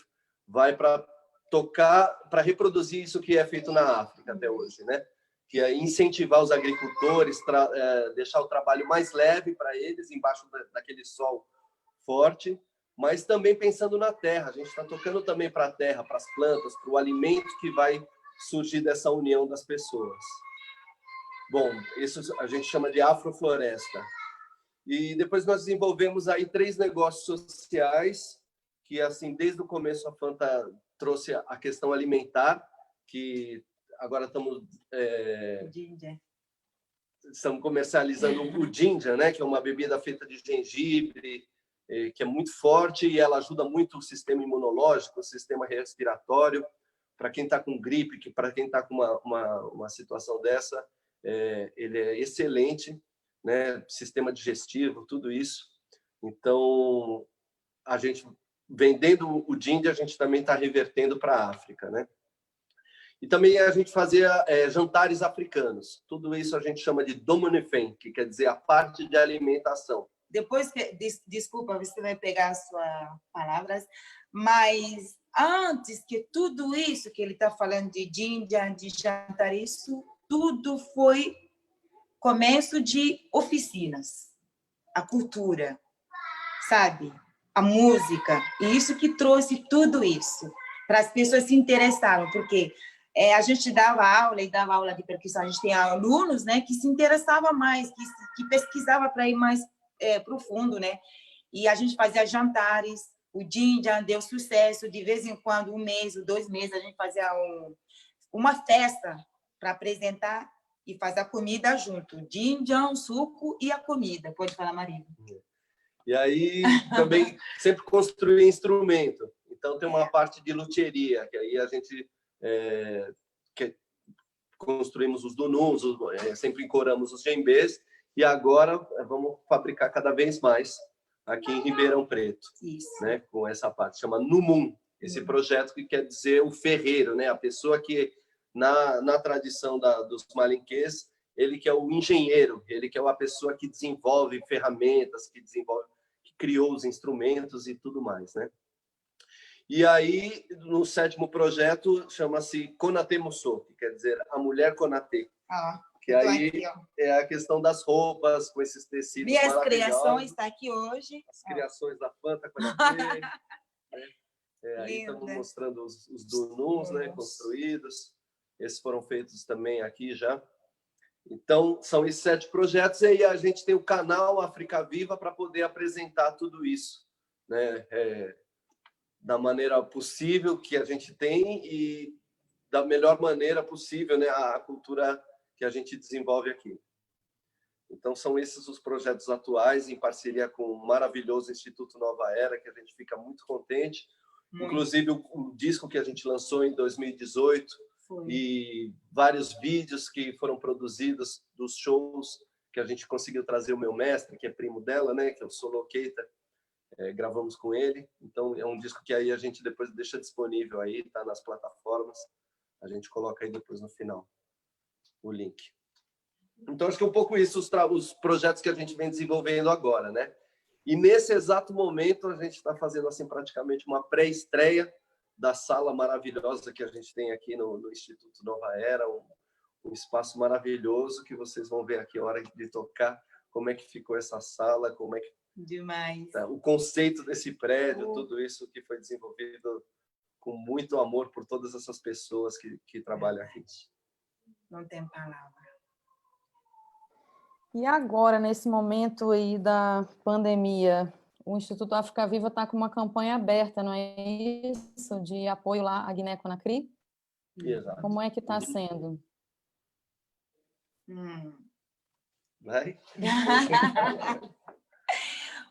vai para tocar, para reproduzir isso que é feito na África até hoje, né? Que é incentivar os agricultores, deixar o trabalho mais leve para eles, embaixo daquele sol forte, mas também pensando na terra. A gente está tocando também para a terra, para as plantas, para o alimento que vai surgir dessa união das pessoas. Bom, isso a gente chama de afrofloresta. E depois nós desenvolvemos aí 3 negócios sociais, que assim, desde o começo a Fanta trouxe a questão alimentar, que agora estamos comercializando o ginger, né, que é uma bebida feita de gengibre, que é muito forte e ela ajuda muito o sistema imunológico, o sistema respiratório. Para quem está com gripe, para quem está com uma situação dessa, ele é excelente, né? Sistema digestivo, tudo isso. Então, a gente, vendendo o ginger, a gente também está revertendo para a África, né? E também a gente fazia jantares africanos. Tudo isso a gente chama de domonifem, que quer dizer a parte de alimentação. Depois, desculpa, você vai pegar as suas palavras, mas antes que tudo isso que ele está falando de ginger, de jantar, isso tudo foi começo de oficinas, a cultura, sabe? A música, e isso que trouxe tudo isso, para as pessoas se interessarem, porque a gente dava aula de percussão, a gente tem alunos, né, que se interessavam mais, que pesquisavam para ir mais profundo, né? E a gente fazia jantares, o ginger deu sucesso, de vez em quando, 1 mês, 2 meses, a gente fazia uma festa para apresentar e fazer a comida junto, o ginger, o suco e a comida. Pode falar, Maria. E aí também sempre construir instrumento. Então tem uma parte de luthieria, que aí a gente construímos os dununs, sempre encoramos os djembês, e agora vamos fabricar cada vez mais aqui em Ribeirão Preto. Isso. Né, com essa parte, chama Numum, esse projeto que quer dizer o ferreiro, né, a pessoa que, na tradição dos malinquês, ele que é o engenheiro, ele que é a pessoa que desenvolve ferramentas, que criou os instrumentos e tudo mais, né? E aí, no 7º projeto, chama-se Konate Musso, que quer dizer a mulher Konate. Que aí aqui, é a questão das roupas, com esses tecidos maravilhosos. Minhas criações estão aqui hoje. As criações da Fanta Konate. Né? Aí estamos mostrando os dununs, né, construídos. Esses foram feitos também aqui já. Então, são esses 7 projetos. E aí a gente tem o canal África Viva para poder apresentar tudo isso, né? Da maneira possível que a gente tem e da melhor maneira possível, né? A cultura que a gente desenvolve aqui. Então, são esses os projetos atuais, em parceria com o maravilhoso Instituto Nova Era, que a gente fica muito contente. Inclusive, o disco que a gente lançou em 2018 e vários vídeos que foram produzidos dos shows que a gente conseguiu trazer o meu mestre, que é primo dela, né? Que é o Solo Keita. Gravamos com ele. Então, é um disco que aí a gente depois deixa disponível aí, tá nas plataformas. A gente coloca aí depois no final o link. Então, acho que é um pouco isso, os projetos que a gente vem desenvolvendo agora, né? E nesse exato momento, a gente está fazendo assim, praticamente uma pré-estreia da sala maravilhosa que a gente tem aqui no Instituto Nova Era, um espaço maravilhoso que vocês vão ver aqui a hora de tocar, como é que ficou essa sala, como é que... Demais. O conceito desse prédio, tudo isso que foi desenvolvido com muito amor por todas essas pessoas que trabalham aqui. Não tem palavra. E agora, nesse momento aí da pandemia, o Instituto África Viva está com uma campanha aberta, não é isso? De apoio lá à Guiné-Conakry? Exato. Como é que está sendo? Vai?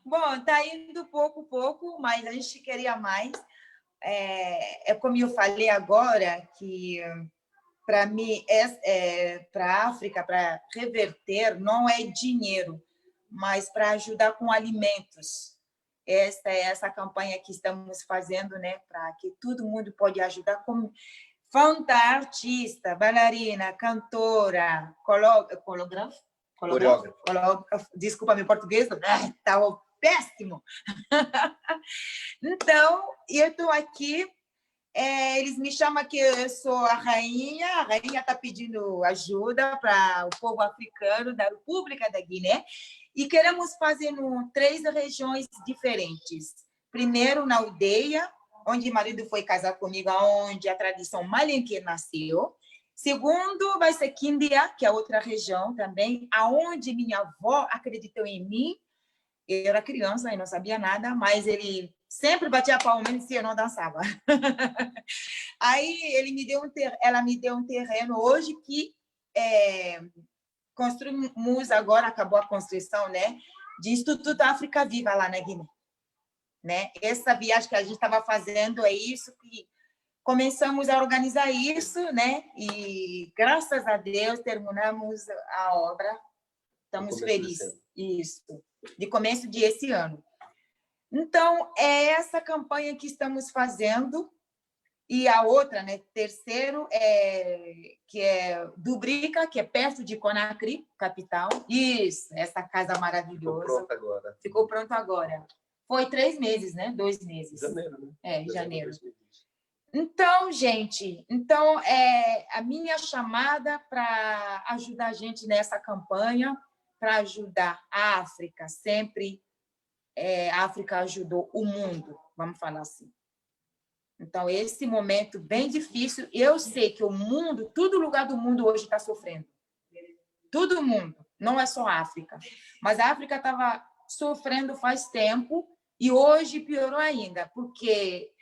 Bom, está indo pouco a pouco, mas a gente queria mais. Como eu falei agora, que para mim, para a África, para reverter, não é dinheiro, mas para ajudar com alimentos. Essa campanha que estamos fazendo, né, para que todo mundo pode ajudar com Fanta, artista, bailarina, cantora, coreógrafo. Desculpa, meu português está péssimo. Então, eu estou aqui Eles me chamam que eu sou a rainha está pedindo ajuda para o povo africano da República da Guiné, e queremos fazer em 3 regiões diferentes. Primeiro, na aldeia, onde o marido foi casar comigo, onde a tradição malinque nasceu. Segundo, vai ser Quindia, que é outra região também, aonde minha avó acreditou em mim. Eu era criança e não sabia nada, mas ele sempre batia palma se eu não dançava. Aí ela me deu um terreno hoje que construímos agora, acabou a construção, né, de Instituto África Viva lá na Guiné. Né? Essa viagem que a gente estava fazendo é isso que começamos a organizar isso, né? E graças a Deus terminamos a obra. Estamos felizes. Isso, de começo de esse ano. Então, é essa campanha que estamos fazendo. E a outra, né, terceiro, que é Dubrica, que é perto de Conakry, capital. Isso, essa casa maravilhosa. Ficou pronto agora. Ficou pronto agora. Foi 3 meses, né? 2 meses. Janeiro, né? Em janeiro. 2020. Então, gente, a minha chamada para ajudar a gente nessa campanha, para ajudar a África, sempre a África ajudou o mundo, vamos falar assim. Então, esse momento bem difícil, eu sei que o mundo, todo lugar do mundo hoje está sofrendo. Todo mundo, não é só a África. Mas a África estava sofrendo faz tempo e hoje piorou ainda, porque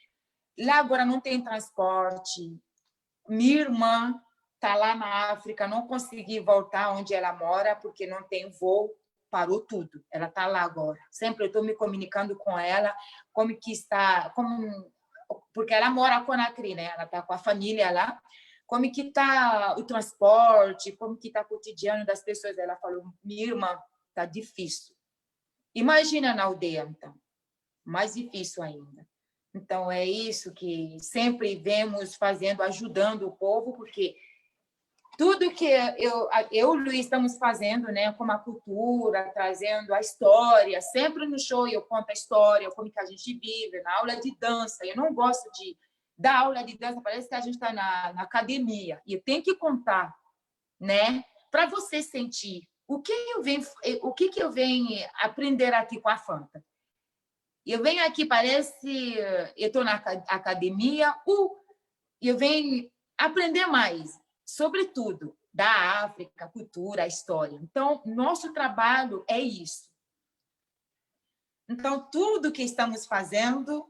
lá agora não tem transporte. Minha irmã está lá na África, não consegui voltar onde ela mora, porque não tem voo, parou tudo. Ela está lá agora. Sempre eu estou me comunicando com ela, como que está, porque ela mora em Conakry, né? Ela está com a família lá. Como que está o transporte, como que está o cotidiano das pessoas. Ela falou, minha irmã, está difícil. Imagina na aldeia, então. Mais difícil ainda. Então, é isso que sempre vemos fazendo, ajudando o povo, porque tudo que eu e o Luiz estamos fazendo, né, como a cultura, trazendo a história, sempre no show eu conto a história, como que a gente vive, na aula de dança. Eu não gosto de dar aula de dança, parece que a gente está na academia. E eu tenho que contar, né, para você sentir o que eu venho aprender aqui com a Fanta. Eu venho aqui, parece eu estou na academia, eu venho aprender mais, sobretudo, da África, a cultura, a história. Então, nosso trabalho é isso. Então, tudo que estamos fazendo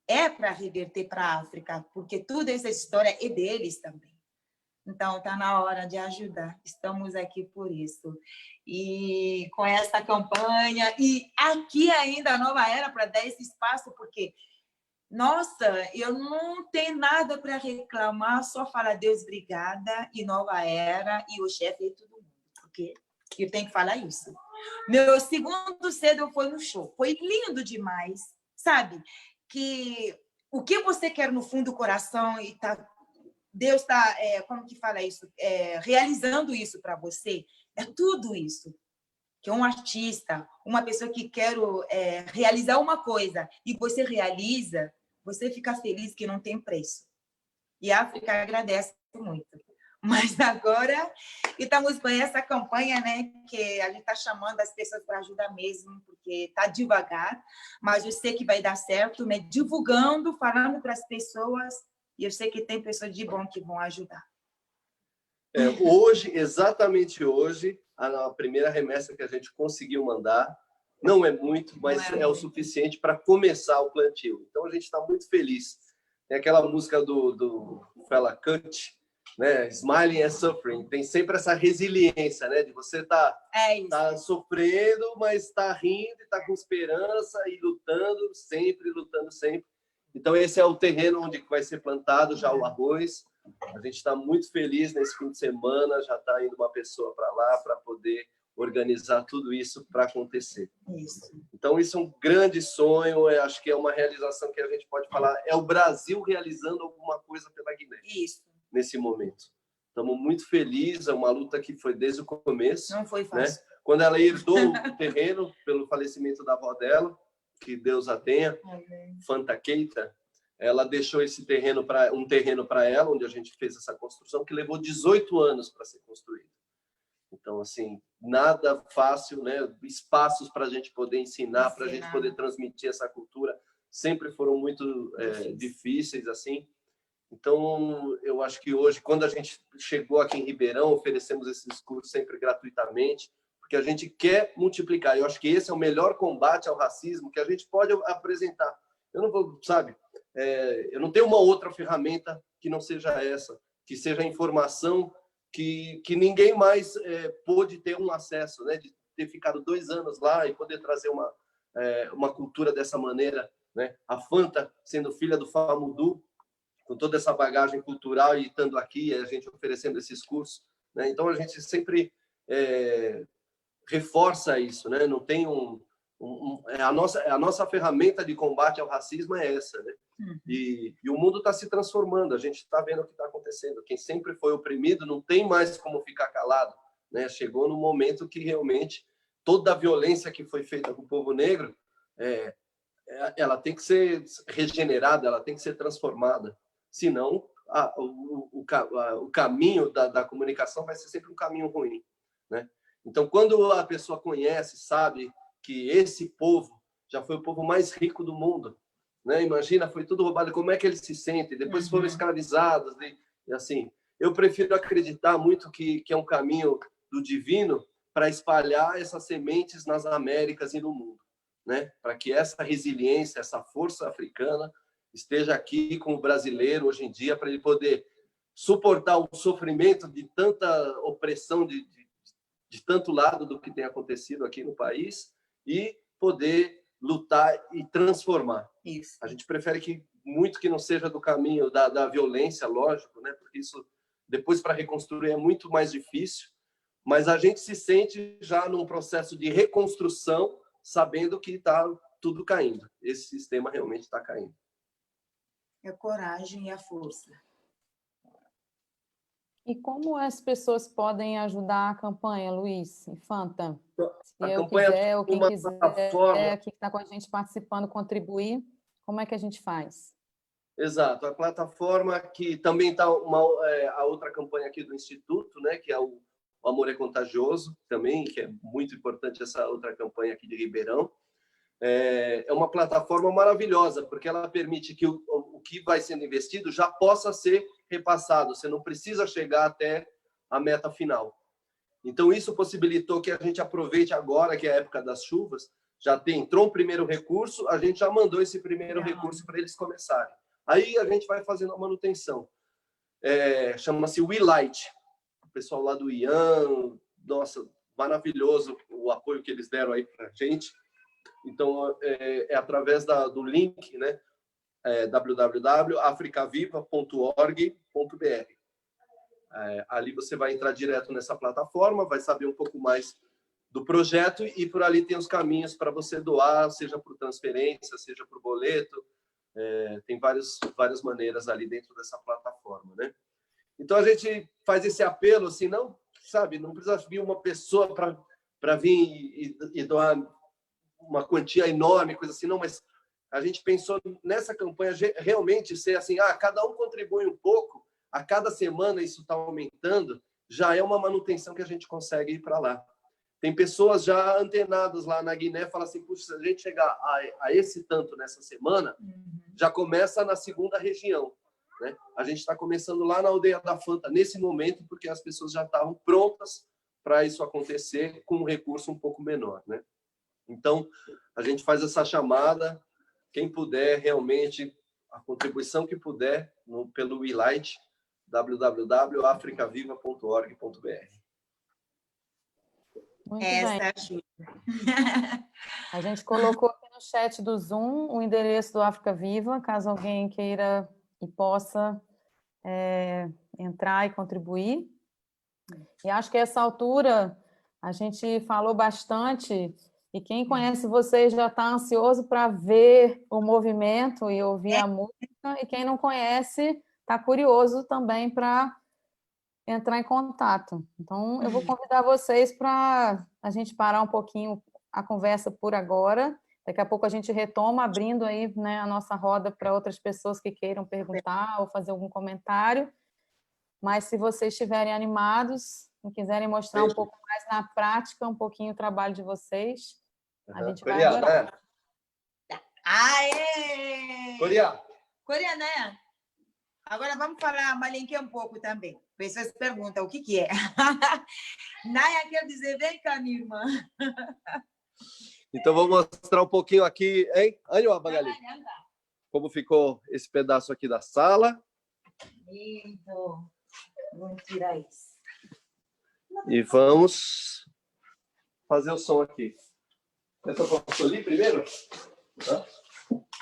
é para reverter para a África, porque toda essa história é deles também. Então, está na hora de ajudar. Estamos aqui por isso. E com essa campanha, e aqui ainda a Nova Era, para dar esse espaço, porque, nossa, eu não tenho nada para reclamar, só falar Deus obrigada, e Nova Era, e o chefe e todo mundo, porque eu tenho que falar isso. Meu segundo cedo foi no show. Foi lindo demais, sabe? Que o que você quer no fundo do coração e tá Deus está, como que fala isso? Realizando isso para você. É tudo isso. Que um artista, uma pessoa que quer realizar uma coisa e você realiza, você fica feliz que não tem preço. E a África agradece muito. Mas agora estamos com essa campanha, né, que a gente está chamando as pessoas para ajudar mesmo, porque está devagar, mas eu sei que vai dar certo, né? Divulgando, falando para as pessoas. E eu sei que tem pessoas de bom que vão ajudar. Hoje, exatamente hoje, a primeira remessa que a gente conseguiu mandar, não é muito, mas é o suficiente para começar o plantio. Então, a gente está muito feliz. Tem aquela música do Fela Kuti, né? Smiling and Suffering. Tem sempre essa resiliência, né? De você tá sofrendo, mas está rindo, está com esperança e lutando sempre, lutando sempre. Então, esse é o terreno onde vai ser plantado já o arroz. A gente está muito feliz nesse fim de semana, já está indo uma pessoa para lá para poder organizar tudo isso para acontecer. Isso. Então, isso é um grande sonho, acho que é uma realização que a gente pode falar, é o Brasil realizando alguma coisa pela Guiné. Isso. Nesse momento. Estamos muito felizes, é uma luta que foi desde o começo. Não foi fácil. Né? Quando ela herdou o terreno pelo falecimento da avó dela, que Deus a tenha, Fanta Keita, ela deixou um terreno para ela, onde a gente fez essa construção, que levou 18 anos para ser construído. Então, assim, nada fácil, né? Espaços para a gente poder ensinar, para a gente poder transmitir essa cultura, sempre foram muito difíceis, assim. Então, eu acho que hoje, quando a gente chegou aqui em Ribeirão, oferecemos esses cursos sempre gratuitamente, porque a gente quer multiplicar. Eu acho que esse é o melhor combate ao racismo que a gente pode apresentar. Eu não vou, sabe, eu não tenho uma outra ferramenta que não seja essa, que seja a informação que ninguém mais pôde ter um acesso, né? De ter ficado 2 anos lá e poder trazer uma cultura dessa maneira, né? A Fanta, sendo filha do Famudu, com toda essa bagagem cultural e estando aqui, a gente oferecendo esses cursos, né? Então a gente sempre reforça isso, né? Não tem a nossa ferramenta de combate ao racismo é essa, né? E o mundo está se transformando, a gente está vendo o que está acontecendo. Quem sempre foi oprimido não tem mais como ficar calado, né? Chegou no momento que realmente toda a violência que foi feita com o povo negro, ela tem que ser regenerada, ela tem que ser transformada. Senão, o caminho da comunicação vai ser sempre um caminho ruim, né? Então, quando a pessoa conhece, sabe que esse povo já foi o povo mais rico do mundo, né? Imagina, foi tudo roubado, como é que eles se sentem? Depois foram escravizados, e assim, eu prefiro acreditar muito que é um caminho do divino para espalhar essas sementes nas Américas e no mundo, né? Para que essa resiliência, essa força africana esteja aqui com o brasileiro hoje em dia, para ele poder suportar o sofrimento de tanta opressão de tanto lado do que tem acontecido aqui no país e poder lutar e transformar. Isso. A gente prefere que não seja do caminho da violência, lógico, né? Porque isso depois para reconstruir é muito mais difícil, mas a gente se sente já num processo de reconstrução, sabendo que está tudo caindo. Esse sistema realmente está caindo. É a coragem e a força. E como as pessoas podem ajudar a campanha, Luiz e Fanta? Se A eu campanha quiser, ou quem uma quiser, plataforma. que está com a gente participando, contribuir, como é que a gente faz? Exato, a plataforma que também está a outra campanha aqui do Instituto, né, que é o Amor é Contagioso, também, que é muito importante essa outra campanha aqui de Ribeirão. É uma plataforma maravilhosa, porque ela permite que o que vai sendo investido já possa ser repassado, você não precisa chegar até a meta final. Então, isso possibilitou que a gente aproveite agora, que é a época das chuvas, entrou um primeiro recurso, a gente já mandou esse primeiro recurso para eles começarem. Aí a gente vai fazendo a manutenção. Chama-se WeLight. O pessoal lá do Ian, nossa, maravilhoso o apoio que eles deram aí para a gente. Então, através do link, né? www.africaviva.org.br. Ali você vai entrar direto nessa plataforma, vai saber um pouco mais do projeto e por ali tem os caminhos para você doar, seja por transferência, seja por boleto. Tem várias maneiras ali dentro dessa plataforma, né? Então, a gente faz esse apelo, assim, não precisa vir uma pessoa para vir e doar uma quantia enorme, coisa assim, não, mas a gente pensou nessa campanha realmente ser assim, cada um contribui um pouco, a cada semana isso está aumentando, já é uma manutenção que a gente consegue ir para lá. Tem pessoas já antenadas lá na Guiné, falam assim, puxa, se a gente chegar a esse tanto nessa semana, já começa na segunda região, né? A gente está começando lá na aldeia da Fanta, nesse momento, porque as pessoas já estavam prontas para isso acontecer com um recurso um pouco menor, né? Então, a gente faz essa chamada, quem puder realmente, a contribuição que puder, pelo WeLight, www.africaviva.org.br. Muito Essa bem. ajuda. A gente colocou aqui no chat do Zoom o endereço do África Viva, caso alguém queira e possa entrar e contribuir. E acho que a essa altura a gente falou bastante, e quem conhece vocês já está ansioso para ver o movimento e ouvir a música, e quem não conhece está curioso também para entrar em contato. Então, eu vou convidar vocês para a gente parar um pouquinho a conversa por agora Daqui a pouco a gente retoma, abrindo aí, né, a nossa roda para outras pessoas que queiram perguntar ou fazer algum comentário. Mas se vocês estiverem animados e quiserem mostrar um pouco mais na prática, um pouquinho o trabalho de vocês, a gente vai adorar. Né? Aê! Coreia, né? Agora vamos falar malinque um pouco também. Pessoas perguntam o que é. Naya quer dizer, vem cá, minha irmã. Então, vou mostrar um pouquinho aqui, hein? Anjo, Magali, como ficou esse pedaço aqui da sala. Lindo. Vamos tirar isso. E vamos fazer o som aqui. Eu posso ali primeiro?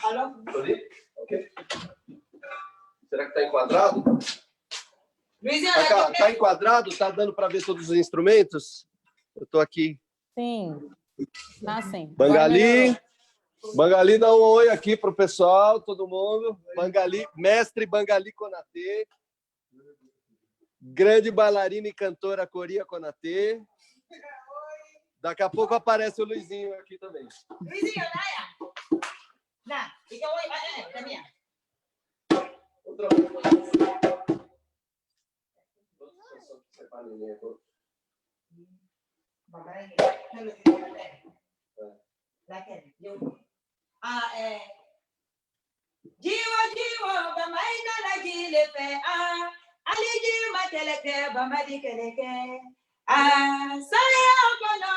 Alô? Ali? Ok. Será que está enquadrado? Luizinho, Está enquadrado? Está dando para ver todos os instrumentos? Eu estou aqui. Sim, tá sim. Bangali, dá um oi aqui para o pessoal, todo mundo. Bangali, mestre Bangali Konatê. Grande bailarina e cantora Coria Konatê. Daqui a pouco aparece o Luizinho aqui também. Luizinho, Naya. Nah, fica oi, também. Outra vez. Jiwa, bamaina la gilefe, aliji mateleke, bamadi keleke, saya kono,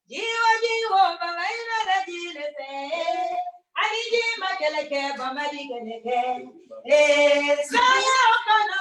jiwa, bamaina la gilefe, aliji mateleke, bamadi keleke, saya kono,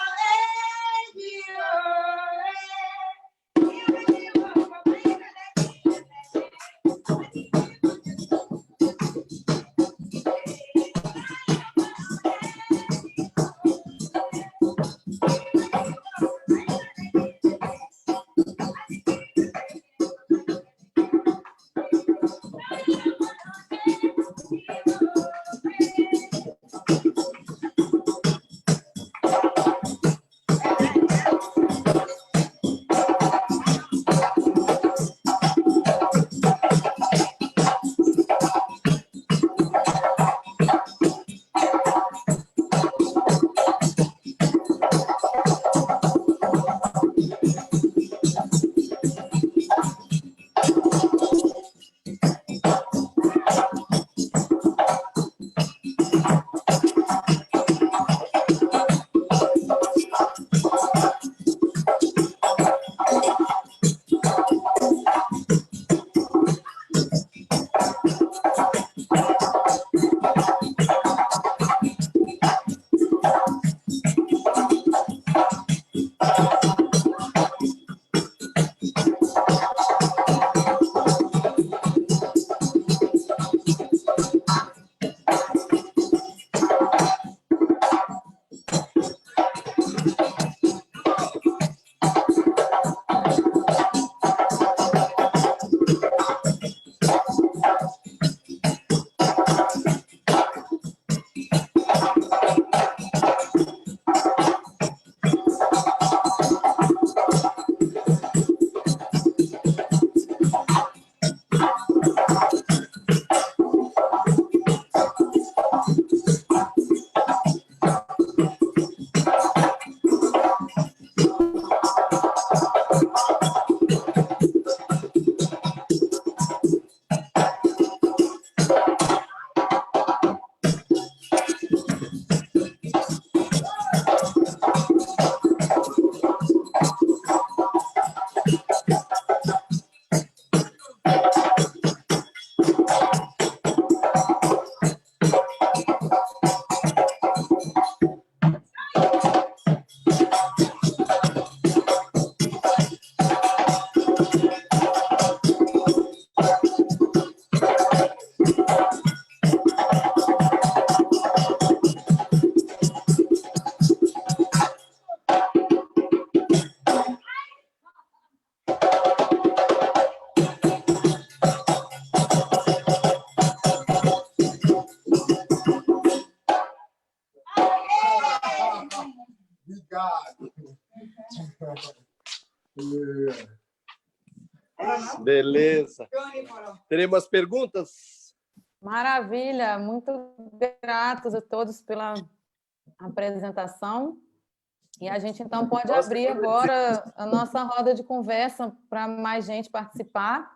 Beleza. Teremos perguntas? Maravilha, muito gratos a todos pela apresentação. E a gente, então, pode abrir agora a nossa roda de conversa para mais gente participar.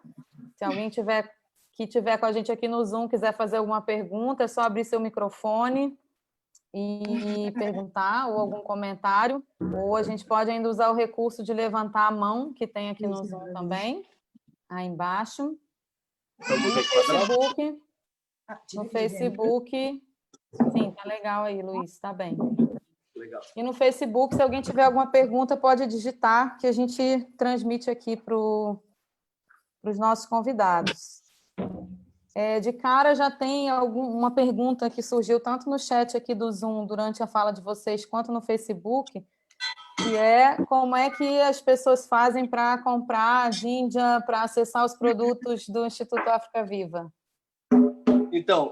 Se alguém que tiver com a gente aqui no Zoom quiser fazer alguma pergunta, é só abrir seu microfone e perguntar, ou algum comentário. Ou a gente pode ainda usar o recurso de levantar a mão, que tem aqui no Zoom também, aí embaixo. No Facebook. Sim, tá legal aí, Luiz, tá bem. Legal. E no Facebook, se alguém tiver alguma pergunta, pode digitar, que a gente transmite aqui para os nossos convidados. De cara, já tem uma pergunta que surgiu tanto no chat aqui do Zoom, durante a fala de vocês, quanto no Facebook, que é como é que as pessoas fazem para comprar Jinja, para acessar os produtos do Instituto África Viva? Então,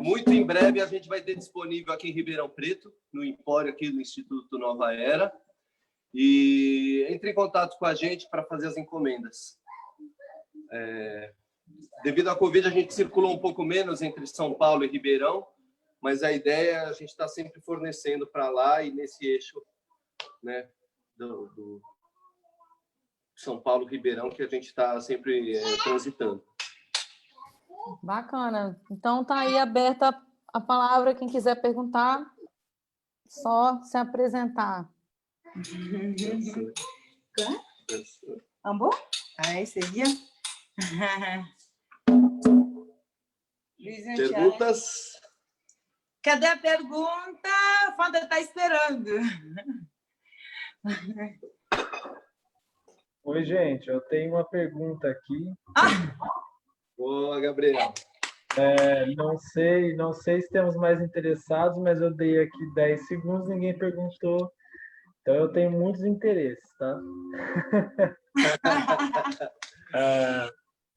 muito em breve a gente vai ter disponível aqui em Ribeirão Preto, no Empório aqui do Instituto Nova Era. E entre em contato com a gente para fazer as encomendas. Devido à Covid, a gente circulou um pouco menos entre São Paulo e Ribeirão, mas a ideia é a gente estar sempre fornecendo para lá e nesse eixo, né, do São Paulo-Ribeirão, que a gente está sempre transitando. Bacana. Então, tá aí aberta a palavra. Quem quiser perguntar, só se apresentar. Ambo? Seria? Perguntas? Cadê a pergunta? A Fanta está esperando. Oi, gente, eu tenho uma pergunta aqui. Boa, Gabriel. Não sei se temos mais interessados, mas eu dei aqui 10 segundos, ninguém perguntou. Então, eu tenho muitos interesses, tá?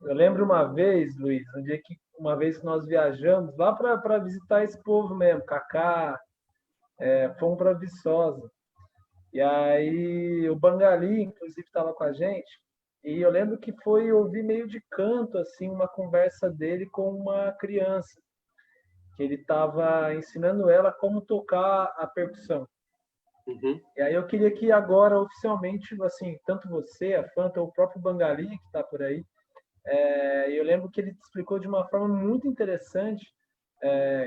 Eu lembro uma vez, Luiz, uma vez que nós viajamos lá para visitar esse povo mesmo, Cacá, fomos para Viçosa. E aí o Bangali, inclusive, estava com a gente. E eu lembro que foi ouvir meio de canto, assim, uma conversa dele com uma criança, que ele estava ensinando ela como tocar a percussão. Uhum. E aí eu queria que agora, oficialmente, assim, tanto você, a Fanta, ou o próprio Bangali, que está por aí, eu lembro que ele explicou de uma forma muito interessante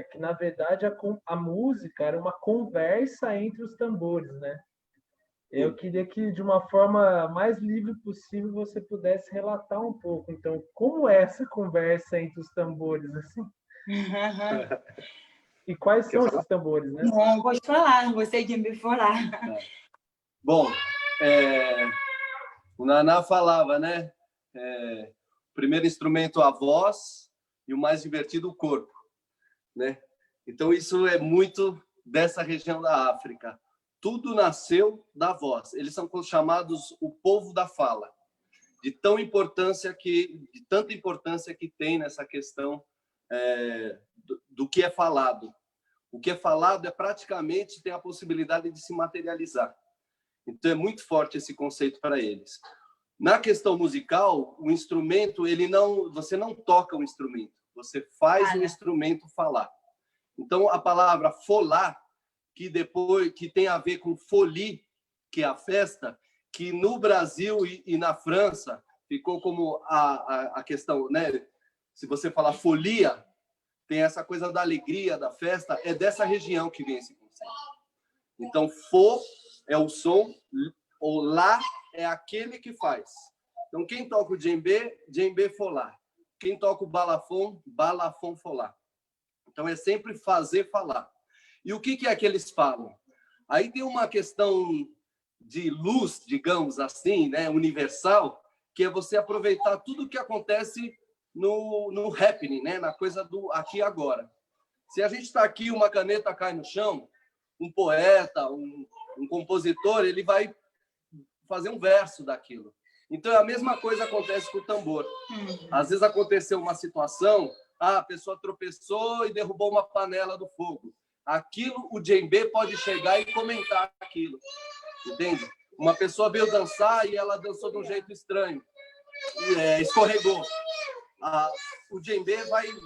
que, na verdade, a música era uma conversa entre os tambores, né? Eu queria que, de uma forma mais livre possível, você pudesse relatar um pouco. Então, como é essa conversa entre os tambores, assim? E quais são esses tambores, né? Não, pode falar, você que me falar. Bom, o Naná falava, né? O primeiro instrumento, a voz, e o mais divertido, o corpo, né? Então, isso é muito dessa região da África. Tudo nasceu da voz. Eles são chamados o povo da fala, de tanta importância que tem nessa questão do que é falado. O que é falado praticamente tem a possibilidade de se materializar. Então é muito forte esse conceito para eles. Na questão musical, o instrumento, você não toca o instrumento, você faz o instrumento falar. Então a palavra folar, que tem a ver com folie, que é a festa, que no Brasil e na França ficou como a questão, né? Se você falar folia, tem essa coisa da alegria, da festa, é dessa região que vem esse conceito. Então, fo é o som, o lá é aquele que faz. Então, quem toca o djembe, djembe folar. Quem toca o balafon, balafon folar. Então, é sempre fazer falar. E o que é que eles falam? Aí tem uma questão de luz, digamos assim, né, universal, que é você aproveitar tudo o que acontece no happening, né, na coisa do aqui e agora. Se a gente está aqui, uma caneta cai no chão, um poeta, um compositor, ele vai fazer um verso daquilo. Então, a mesma coisa acontece com o tambor. Às vezes aconteceu uma situação, a pessoa tropeçou e derrubou uma panela do fogo. Aquilo, o djembe pode chegar e comentar aquilo, entende? Uma pessoa veio dançar e ela dançou de um jeito estranho. escorregou. O djembe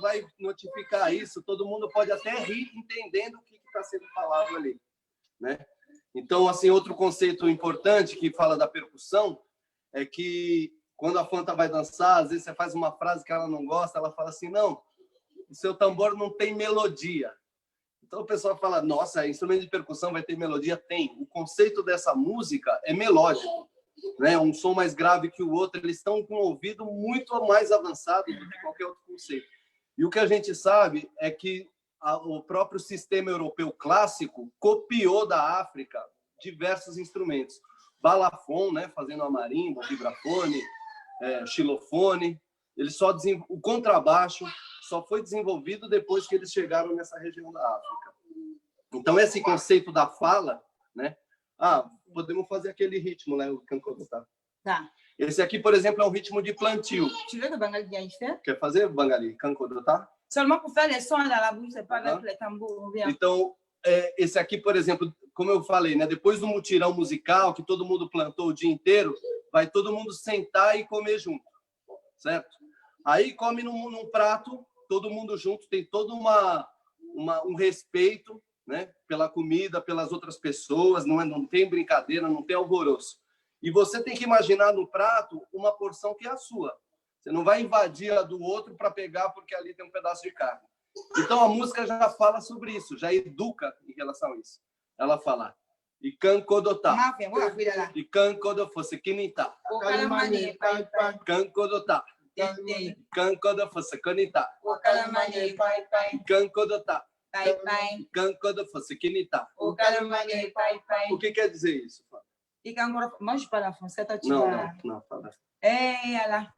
vai notificar isso, todo mundo pode até rir entendendo o que está sendo falado ali, né? Então, assim, outro conceito importante que fala da percussão é que quando a Fanta vai dançar, às vezes você faz uma frase que ela não gosta, ela fala assim, não, o seu tambor não tem melodia. Então o pessoal fala, nossa, instrumento de percussão vai ter melodia? Tem. O conceito dessa música é melódico, né? Um som mais grave que o outro, eles estão com um ouvido muito mais avançado do que qualquer outro conceito. E o que a gente sabe é que o próprio sistema europeu clássico copiou da África diversos instrumentos. Balafon, né, fazendo a marimba, o vibrafone, xilofone. O contrabaixo só foi desenvolvido depois que eles chegaram nessa região da África. Então, esse conceito da fala, né? Podemos fazer aquele ritmo, né? O Kankodota. Tá. Esse aqui, por exemplo, é um ritmo de plantio. Tu veux que Bangali vienne faire? Quer fazer, Bangali? Kankodota? Seulement pour faire les sons dans la bouche, c'est pas avec les tambours. Então, esse aqui, por exemplo, como eu falei, né? Depois do mutirão musical, que todo mundo plantou o dia inteiro, vai todo mundo sentar e comer junto, certo? Aí come num prato, todo mundo junto, tem todo um respeito, né? Pela comida, pelas outras pessoas, não tem brincadeira, não tem alvoroço. E você tem que imaginar no prato uma porção que é a sua. Você não vai invadir a do outro para pegar porque ali tem um pedaço de carne. Então a música já fala sobre isso, já educa em relação a isso. Ela fala e Kankodota. E Kankodo fosse kinita. Kankodota. Kankodo fosse kanita. Kankodota. Kankodo fosse kinita. O que quer dizer isso? Moi, je parle en français, toi, tu Não, fala. Ela.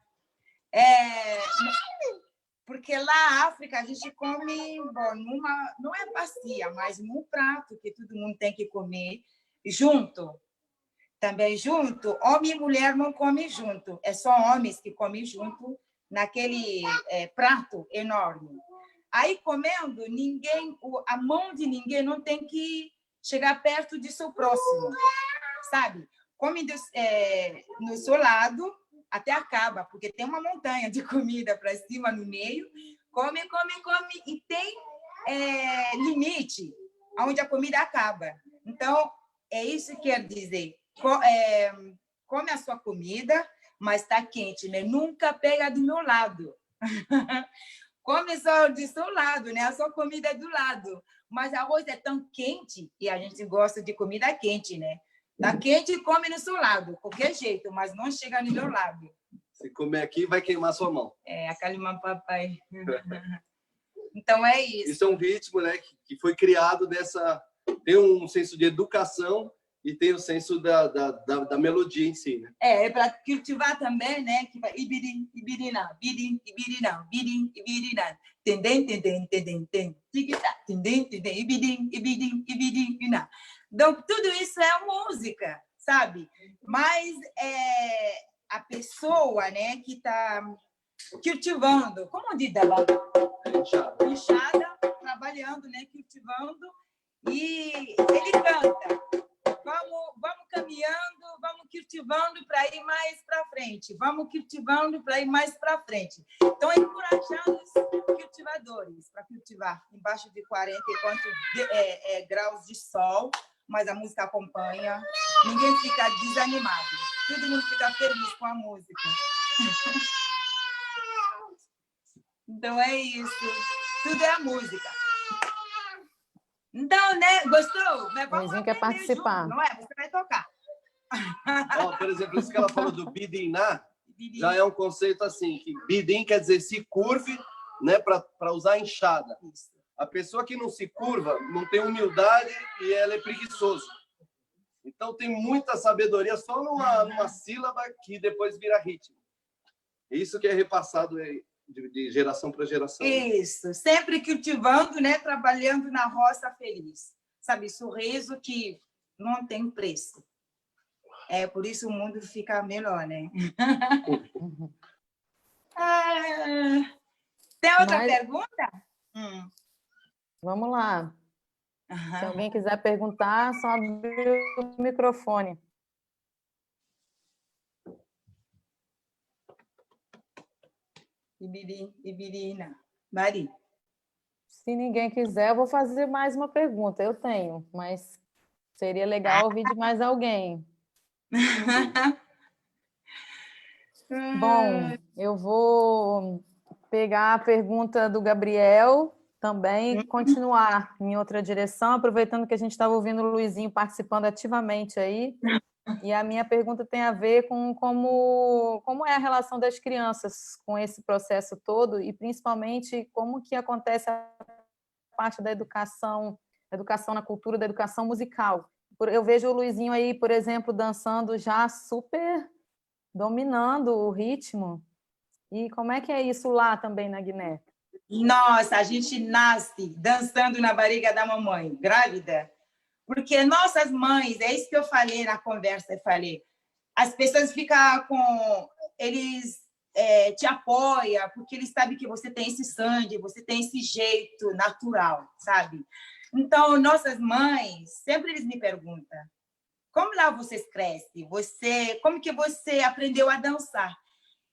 Porque lá na África a gente come, não é bacia, mas num prato que todo mundo tem que comer junto. Também junto, homem e mulher não comem junto, é só homens que comem junto naquele prato enorme. Aí comendo, a mão de ninguém não tem que chegar perto de seu próximo, sabe? Come no seu lado até acaba, porque tem uma montanha de comida para cima no meio, come, e tem limite, onde a comida acaba. Então, é isso que quer dizer. Come a sua comida, mas está quente, né? Nunca pega do meu lado. Come só do seu lado, né? A sua comida é do lado. Mas o arroz é tão quente, e a gente gosta de comida quente, né? Tá quente e come no seu lado, qualquer jeito, mas não chega no meu lado. Se comer aqui, vai queimar sua mão. A Kalimã Papai. Então, é isso. Isso é um ritmo, né, que foi criado dessa... Tem um senso de educação e tem o senso da melodia em si, né? É para cultivar também, né? Que vai ibirim, ibirina, birim, ibirina, birim, ibirina. Tendem, tendem, tendem, tendem. Tic-tac, tendem, tendem, ibirim, ibirim, ibirim, ina. Então, tudo isso é música, sabe? Mas a pessoa, né, que está cultivando, como diz, inchada, trabalhando, né, cultivando, e ele canta. Vamos caminhando, vamos cultivando para ir mais para frente. Vamos cultivando para ir mais para frente. Então, encorajando os cultivadores para cultivar embaixo de 40 e quantos graus de sol, mas a música acompanha. Ninguém fica desanimado. Todo mundo fica feliz com a música. Então, é isso. Tudo é a música. Então, né? Gostou? Mas vamos quer participar. Junto, não é? Você vai tocar. Por exemplo, isso que ela falou do bidiná, já é um conceito assim, que bidim quer dizer se curve, né, para usar enxada. A pessoa que não se curva não tem humildade e ela é preguiçoso. Então tem muita sabedoria só numa sílaba que depois vira ritmo. Isso que é repassado de geração para geração. Isso, sempre cultivando, né, trabalhando na roça feliz. Sabe, sorriso que não tem preço. Por isso o mundo fica melhor, né? Tem outra pergunta? Vamos lá. Se alguém quiser perguntar, só abrir o microfone. Ibirina. Mari. Se ninguém quiser, eu vou fazer mais uma pergunta. Eu tenho, mas seria legal ouvir de mais alguém. Bom, eu vou pegar a pergunta do Gabriel também e continuar em outra direção, aproveitando que a gente estava ouvindo o Luizinho participando ativamente aí. E a minha pergunta tem a ver com como é a relação das crianças com esse processo todo e principalmente como que acontece a parte da educação na cultura, da educação musical. Eu vejo o Luizinho aí, por exemplo, dançando já super dominando o ritmo. E como é que é isso lá também na Guiné? Nossa, a gente nasce dançando na barriga da mamãe, grávida. Porque nossas mães, é isso que eu falei na conversa, eu falei, as pessoas ficam com... Eles te apoiam, porque eles sabem que você tem esse sangue, você tem esse jeito natural, sabe? Então, nossas mães, sempre eles me perguntam, como lá vocês crescem? Como que você aprendeu a dançar?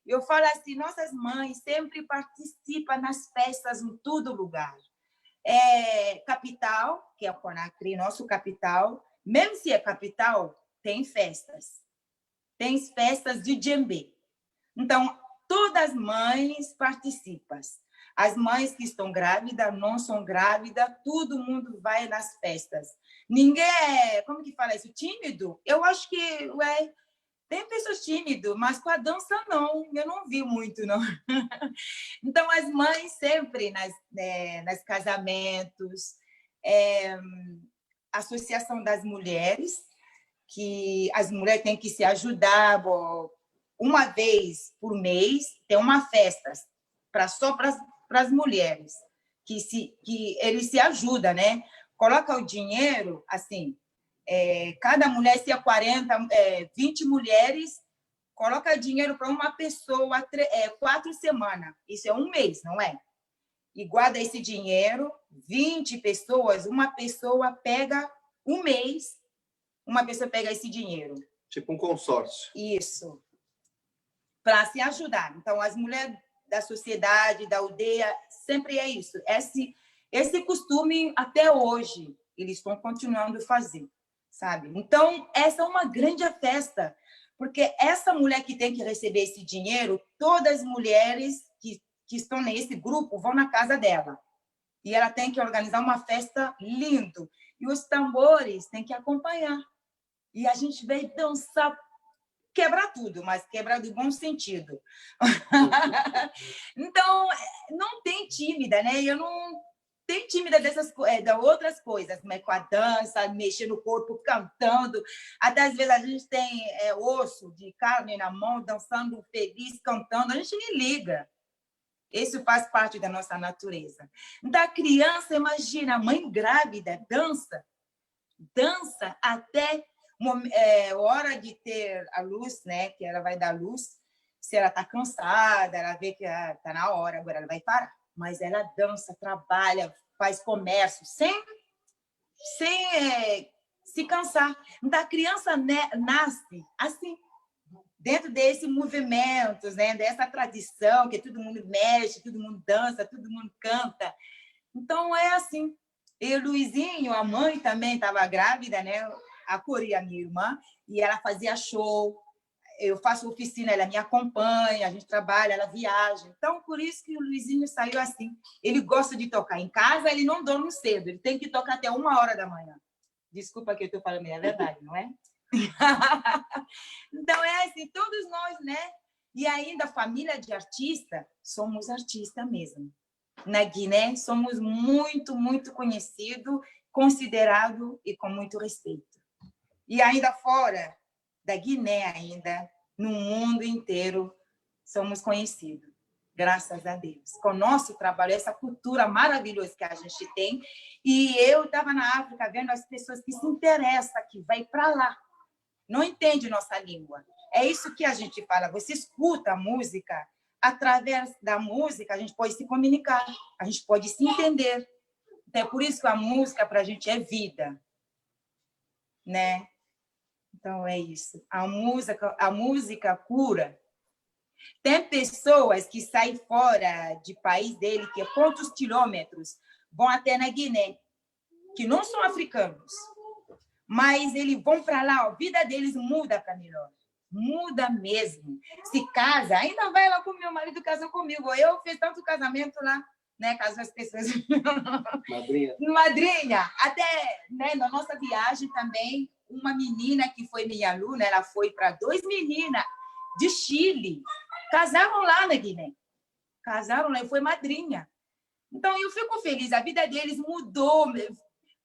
Eu falo assim, nossas mães sempre participam nas festas em todo lugar. Capital, que é o Conakry, nosso capital, mesmo se é capital, tem festas. Tem festas de djembe. Então, todas as mães participam. As mães que estão grávidas, não são grávidas, todo mundo vai nas festas. Ninguém é, como que fala isso, tímido? Eu acho que, tem pessoas tímidas, mas com a dança não, eu não vi muito, não. Então, as mães sempre nas casamentos, associação das mulheres, que as mulheres têm que se ajudar, uma vez por mês, tem uma festa só para as mulheres, que eles se ajudam, né? Coloca o dinheiro, assim, cada mulher, se é 20 mulheres, coloca dinheiro para uma pessoa 4 semanas. Isso é um mês, não é? E guarda esse dinheiro, 20 pessoas, uma pessoa pega um mês, uma pessoa pega esse dinheiro. Tipo um consórcio. Isso. Para se ajudar. Então, as mulheres da sociedade, da aldeia, sempre é isso. Esse costume, até hoje, eles estão continuando a fazer, sabe? Então, essa é uma grande festa, porque essa mulher que tem que receber esse dinheiro, todas as mulheres que estão nesse grupo vão na casa dela. E ela tem que organizar uma festa linda. E os tambores têm que acompanhar. E a gente vai dançar, quebrar tudo, mas quebrar do bom sentido. Então, não tem tímida, né? Eu não tenho tímida de outras coisas, mas com a dança, mexer no corpo, cantando. Até às vezes a gente tem osso de carne na mão, dançando feliz, cantando. A gente nem liga. Isso faz parte da nossa natureza. Então, a criança, imagina, a mãe grávida dança até hora de ter a luz, né? Que ela vai dar luz. Se ela está cansada, ela vê que está na hora, agora ela vai parar. Mas ela dança, trabalha, faz comércio, sem se cansar. Então, a criança nasce assim, dentro desse movimento, né? Dessa tradição, que todo mundo mexe, todo mundo dança, todo mundo canta. Então, é assim. E o Luizinho, a mãe também estava grávida, né? A Cori, a minha irmã, e ela fazia show. Eu faço oficina, ela me acompanha, a gente trabalha, ela viaja. Então, por isso que o Luizinho saiu assim. Ele gosta de tocar. Em casa, ele não dorme cedo, ele tem que tocar até 1h da manhã. Desculpa que eu estou falando, é verdade, não é? Então, é assim, todos nós, né? E ainda, família de artista, somos artistas mesmo. Na Guiné, somos muito, muito conhecidos, considerados e com muito respeito. E ainda fora da Guiné, ainda, no mundo inteiro, somos conhecidos. Graças a Deus. Com o nosso trabalho, essa cultura maravilhosa que a gente tem. E eu estava na África vendo as pessoas que se interessam, que vai para lá. Não entende nossa língua. É isso que a gente fala. Você escuta a música, através da música a gente pode se comunicar, a gente pode se entender. Então, é por isso que a música para a gente é vida, né? Então é isso. A música cura. Tem pessoas que saem fora de país dele, que é quantos quilômetros, vão até na Guiné, que não são africanos, mas eles vão para lá, a vida deles muda para melhor. Muda mesmo. Se casa, ainda vai lá com meu marido, casou comigo. Eu fiz tanto casamento lá, né? Casou as pessoas. Madrinha. Madrinha. Até, né, na nossa viagem também, uma menina que foi minha aluna, ela foi para 2 meninas de Chile. Casaram lá na Guiné. Casaram lá, foi madrinha. Então, eu fico feliz. A vida deles mudou.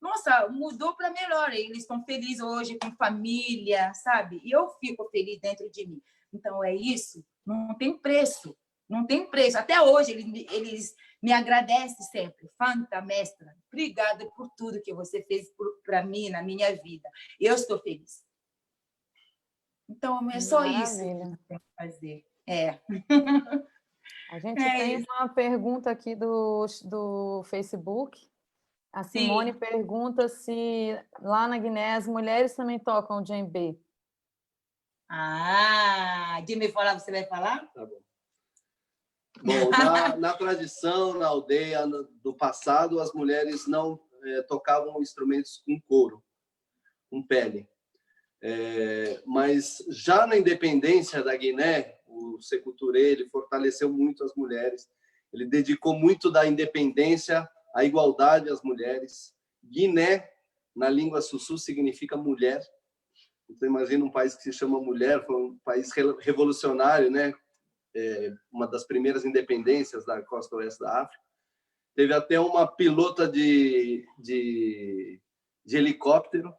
Nossa, mudou para melhor. Eles estão felizes hoje com família, sabe? E eu fico feliz dentro de mim. Então, é isso. Não tem preço. Não tem preço. Até hoje, eles me agradecem sempre. Fanta, mestra, obrigada por tudo que você fez para mim, na minha vida. Eu estou feliz. Então, é só isso que eu tenho que fazer. A gente tem uma pergunta aqui do Facebook. A Simone pergunta se lá na Guiné as mulheres também tocam djembe. Djembe falar, você vai falar? Tá bom. Bom, na tradição, na aldeia do passado, as mulheres não tocavam instrumentos com couro, com pele. Mas já na independência da Guiné, o Sékou Touré, ele fortaleceu muito as mulheres. Ele dedicou muito da independência à igualdade às mulheres. Guiné, na língua sussu, significa mulher. Então, imagina um país que se chama mulher, foi um país revolucionário, né? Uma das primeiras independências da costa oeste da África. Teve até uma pilota de helicóptero,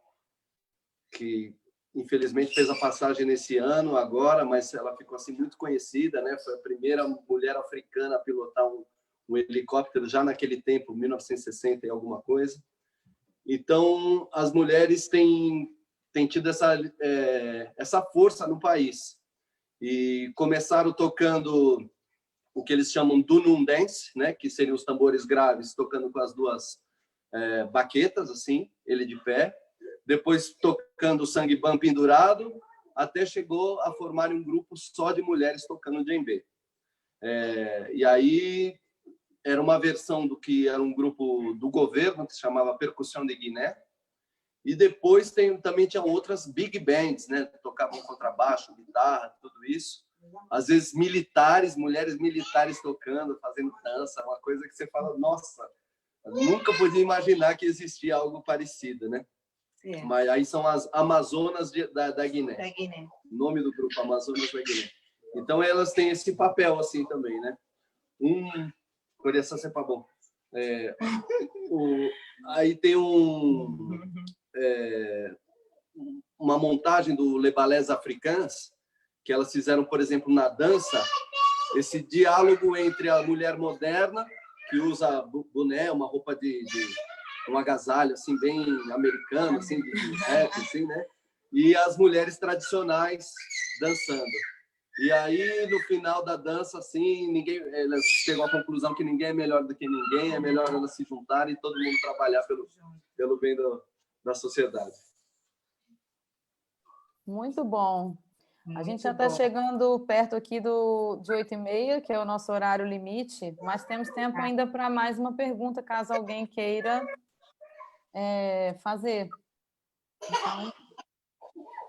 que infelizmente fez a passagem nesse ano, agora, mas ela ficou assim muito conhecida, né? Foi a primeira mulher africana a pilotar um helicóptero já naquele tempo, 1960 e alguma coisa. Então, as mulheres têm tido essa força no país. E começaram tocando o que eles chamam do Dunum Dance, né? Que seriam os tambores graves, tocando com as duas baquetas, assim, ele de pé. Depois tocando o sangue bam pendurado, até chegou a formar um grupo só de mulheres tocando djembe. E aí era uma versão do que era um grupo do governo, que se chamava Percussão de Guiné, e depois também tinha outras big bands, né? Tocavam contrabaixo, guitarra, tudo isso. Às vezes militares, mulheres militares tocando, fazendo dança, uma coisa que você fala, nossa, eu nunca podia imaginar que existia algo parecido, né? Mas aí são as Amazonas da Guiné. Da Guiné. O nome do grupo, Amazonas da Guiné. Então, elas têm esse papel assim também, né? Coreação é para bom. Aí tem uma montagem do Les Ballets Africains, que elas fizeram, por exemplo, na dança, esse diálogo entre a mulher moderna, que usa boné, uma roupa de um agasalho assim bem americano, assim de rap, assim, né? E as mulheres tradicionais dançando. E aí no final da dança, assim, elas chegam à conclusão que ninguém é melhor do que ninguém, é melhor elas se juntarem e todo mundo trabalhar pelo bem da sociedade. Muito bom. A gente já está bom. chegando perto aqui de 8h30, que é o nosso horário limite, mas temos tempo ainda para mais uma pergunta, caso alguém queira fazer. Então,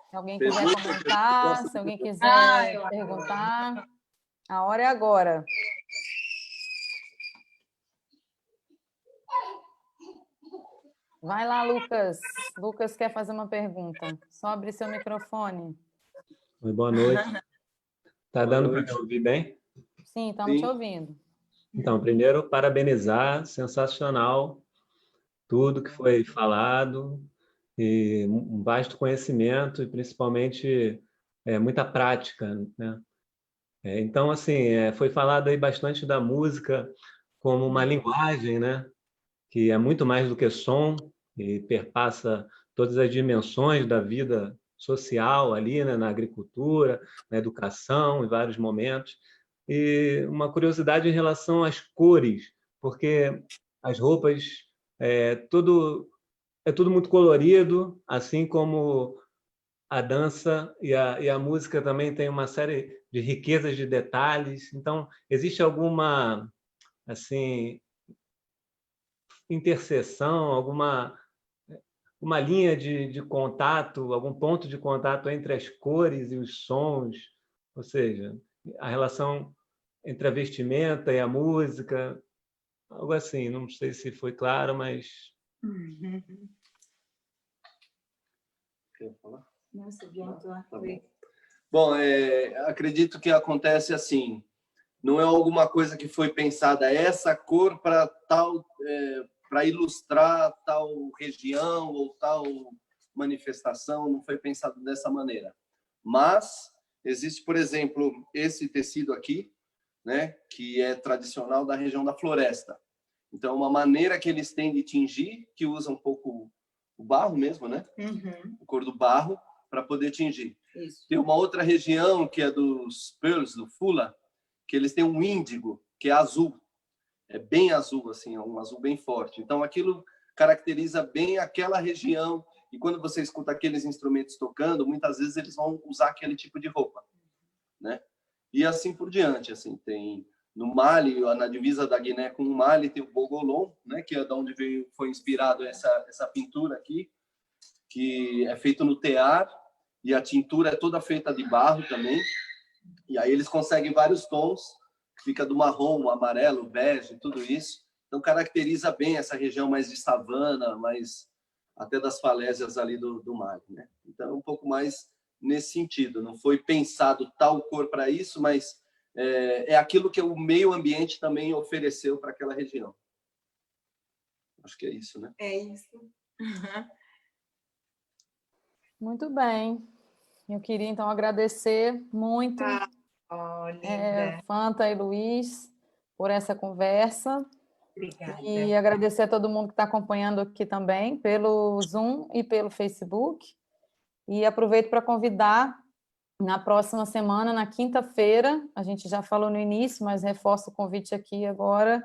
se alguém quiser comentar, se alguém quiser perguntar, a hora é agora. Vai lá, Lucas. Lucas quer fazer uma pergunta. Só abrir seu microfone. Oi, boa noite. Está dando para me ouvir bem? Sim, estamos te ouvindo. Então, primeiro, parabenizar, sensacional tudo que foi falado, e um vasto conhecimento e, principalmente, muita prática, né? Então, assim, foi falado aí bastante da música como uma linguagem, né? Que é muito mais do que som e perpassa todas as dimensões da vida social ali, né? Na agricultura, na educação, em vários momentos. E uma curiosidade em relação às cores, porque as roupas, tudo muito colorido, assim como a dança e a música também tem uma série de riquezas de detalhes. Então, existe alguma assim interseção, alguma uma linha de contato, algum ponto de contato entre as cores e os sons, ou seja, a relação entre a vestimenta e a música, algo assim. Não sei se foi claro, mas... Quer falar? Nossa, bientôt. Tá bom. Bom, acredito que acontece assim, não é alguma coisa que foi pensada essa cor para tal, para ilustrar tal região ou tal manifestação, não foi pensado dessa maneira. Mas existe, por exemplo, esse tecido aqui, né, que é tradicional da região da floresta. Então, uma maneira que eles têm de tingir, que usa um pouco o barro mesmo, né? A cor do barro, para poder tingir. Isso. Tem uma outra região, que é dos Pearls, do Fula, que eles têm um índigo, que é azul. É bem azul, assim, é um azul bem forte. Então, aquilo caracteriza bem aquela região. E quando você escuta aqueles instrumentos tocando, muitas vezes eles vão usar aquele tipo de roupa, né? E assim por diante, assim, tem no Mali, na divisa da Guiné com o Mali, tem o Bogolon, né, que é de onde foi inspirado essa pintura aqui, que é feito no tear, e a tintura é toda feita de barro também. E aí eles conseguem vários tons, que fica do marrom, amarelo, bege, tudo isso. Então caracteriza bem essa região mais de savana, mais até das falésias ali do Mali, né? Então é um pouco mais nesse sentido. Não foi pensado tal cor para isso, mas é aquilo que o meio ambiente também ofereceu para aquela região. Acho que é isso, né? É isso. Muito bem. Eu queria, então, agradecer muito, Linda. Fanta e Luiz, por essa conversa. Obrigada. E agradecer a todo mundo que está acompanhando aqui também, pelo Zoom e pelo Facebook. E aproveito para convidar, na próxima semana, na quinta-feira, a gente já falou no início, mas reforço o convite aqui agora.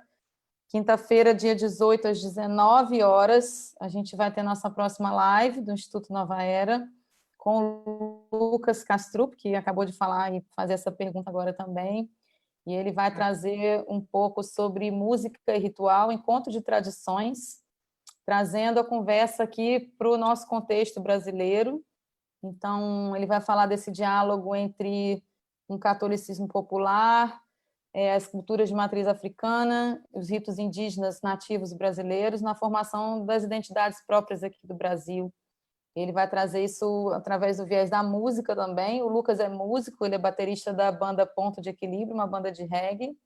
Quinta-feira, dia 18, às 19 horas, a gente vai ter nossa próxima live do Instituto Nova Era, com o Lucas Castrup, que acabou de falar e fazer essa pergunta agora também. E ele vai trazer um pouco sobre música e ritual, encontro de tradições, trazendo a conversa aqui para o nosso contexto brasileiro. Então, ele vai falar desse diálogo entre um catolicismo popular, as culturas de matriz africana, os ritos indígenas nativos brasileiros, na formação das identidades próprias aqui do Brasil. Ele vai trazer isso através do viés da música também. O Lucas é músico, ele é baterista da banda Ponto de Equilíbrio, uma banda de reggae,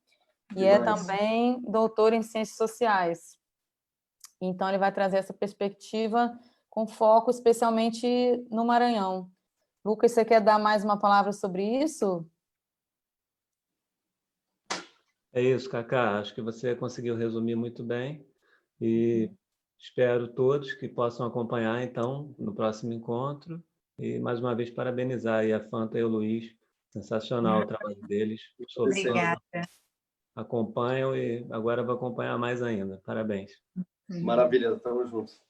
e é também doutor em ciências sociais. Então, ele vai trazer essa perspectiva com foco especialmente no Maranhão. Lucas, você quer dar mais uma palavra sobre isso? É isso, Cacá. Acho que você conseguiu resumir muito bem. E espero todos que possam acompanhar, então, no próximo encontro. E, mais uma vez, parabenizar aí a Fanta e o Luiz. Sensacional o trabalho deles. Sou fã, Obrigada. acompanho e agora vou acompanhar mais ainda. Parabéns. Maravilha, estamos juntos.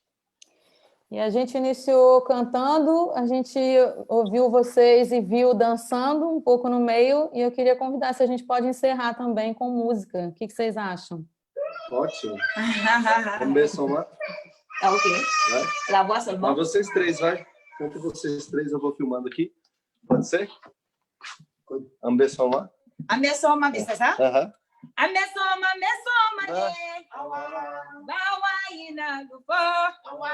E a gente iniciou cantando, a gente ouviu vocês e viu dançando um pouco no meio, e eu queria convidar se a gente pode encerrar também com música. O que vocês acham? Ótimo. Vamos ver, somar. Tá ok. Vai. La voix seulement. Mas vocês três, vai. Enquanto vocês três, eu vou filmando aqui. Pode ser? Vamos ver, somar. Amesoma, c'est ça? Aham. Amesoma, ne. Bawa ina lupo. Bawa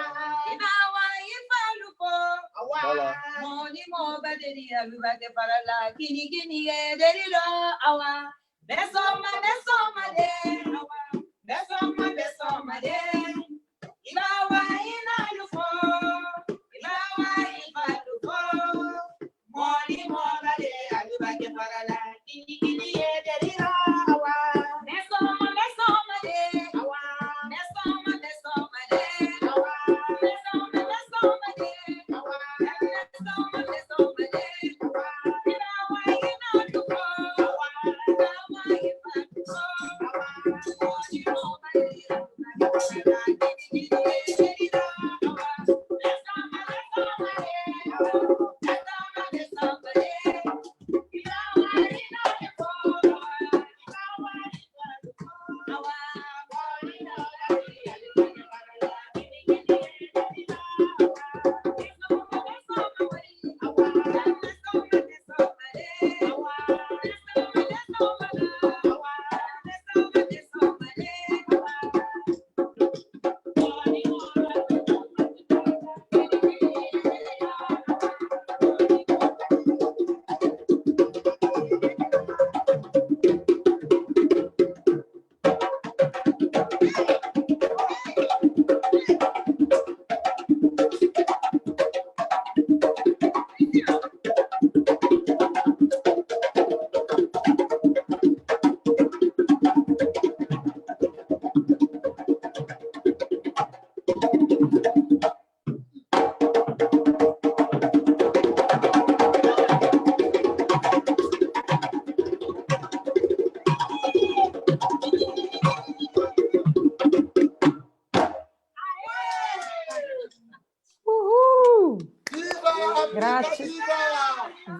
ifa lupo. Olá. Moni mo baderi alubate para la kini kini ederilo. Awa. Besoma de. Awa. Besoma de. Bawa ina lupo. Bawa ifa lupo. Moni mo baderi alubate para la kini kini ederilo.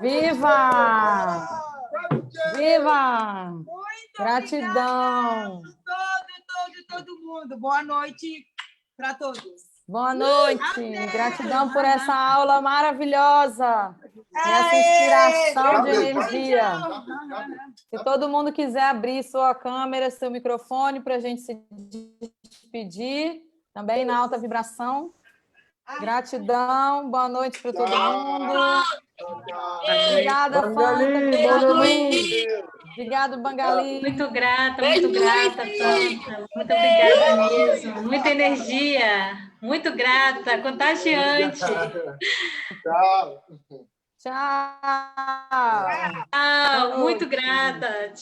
Viva! Viva! Muito Gratidão! todo mundo. Boa noite para todos. Boa noite! Amém. Gratidão por essa aula maravilhosa! E essa inspiração de energia. Se todo mundo quiser abrir sua câmera, seu microfone, para a gente se despedir, também na alta vibração. Gratidão, boa noite para todo mundo. Obrigada, Bangali, Fanta. Bangali. Obrigado, Bangali. Muito grata, Fanta. Muito obrigada mesmo. Muita energia. Muito grata, contagiante. Tchau. Ah, muito grata.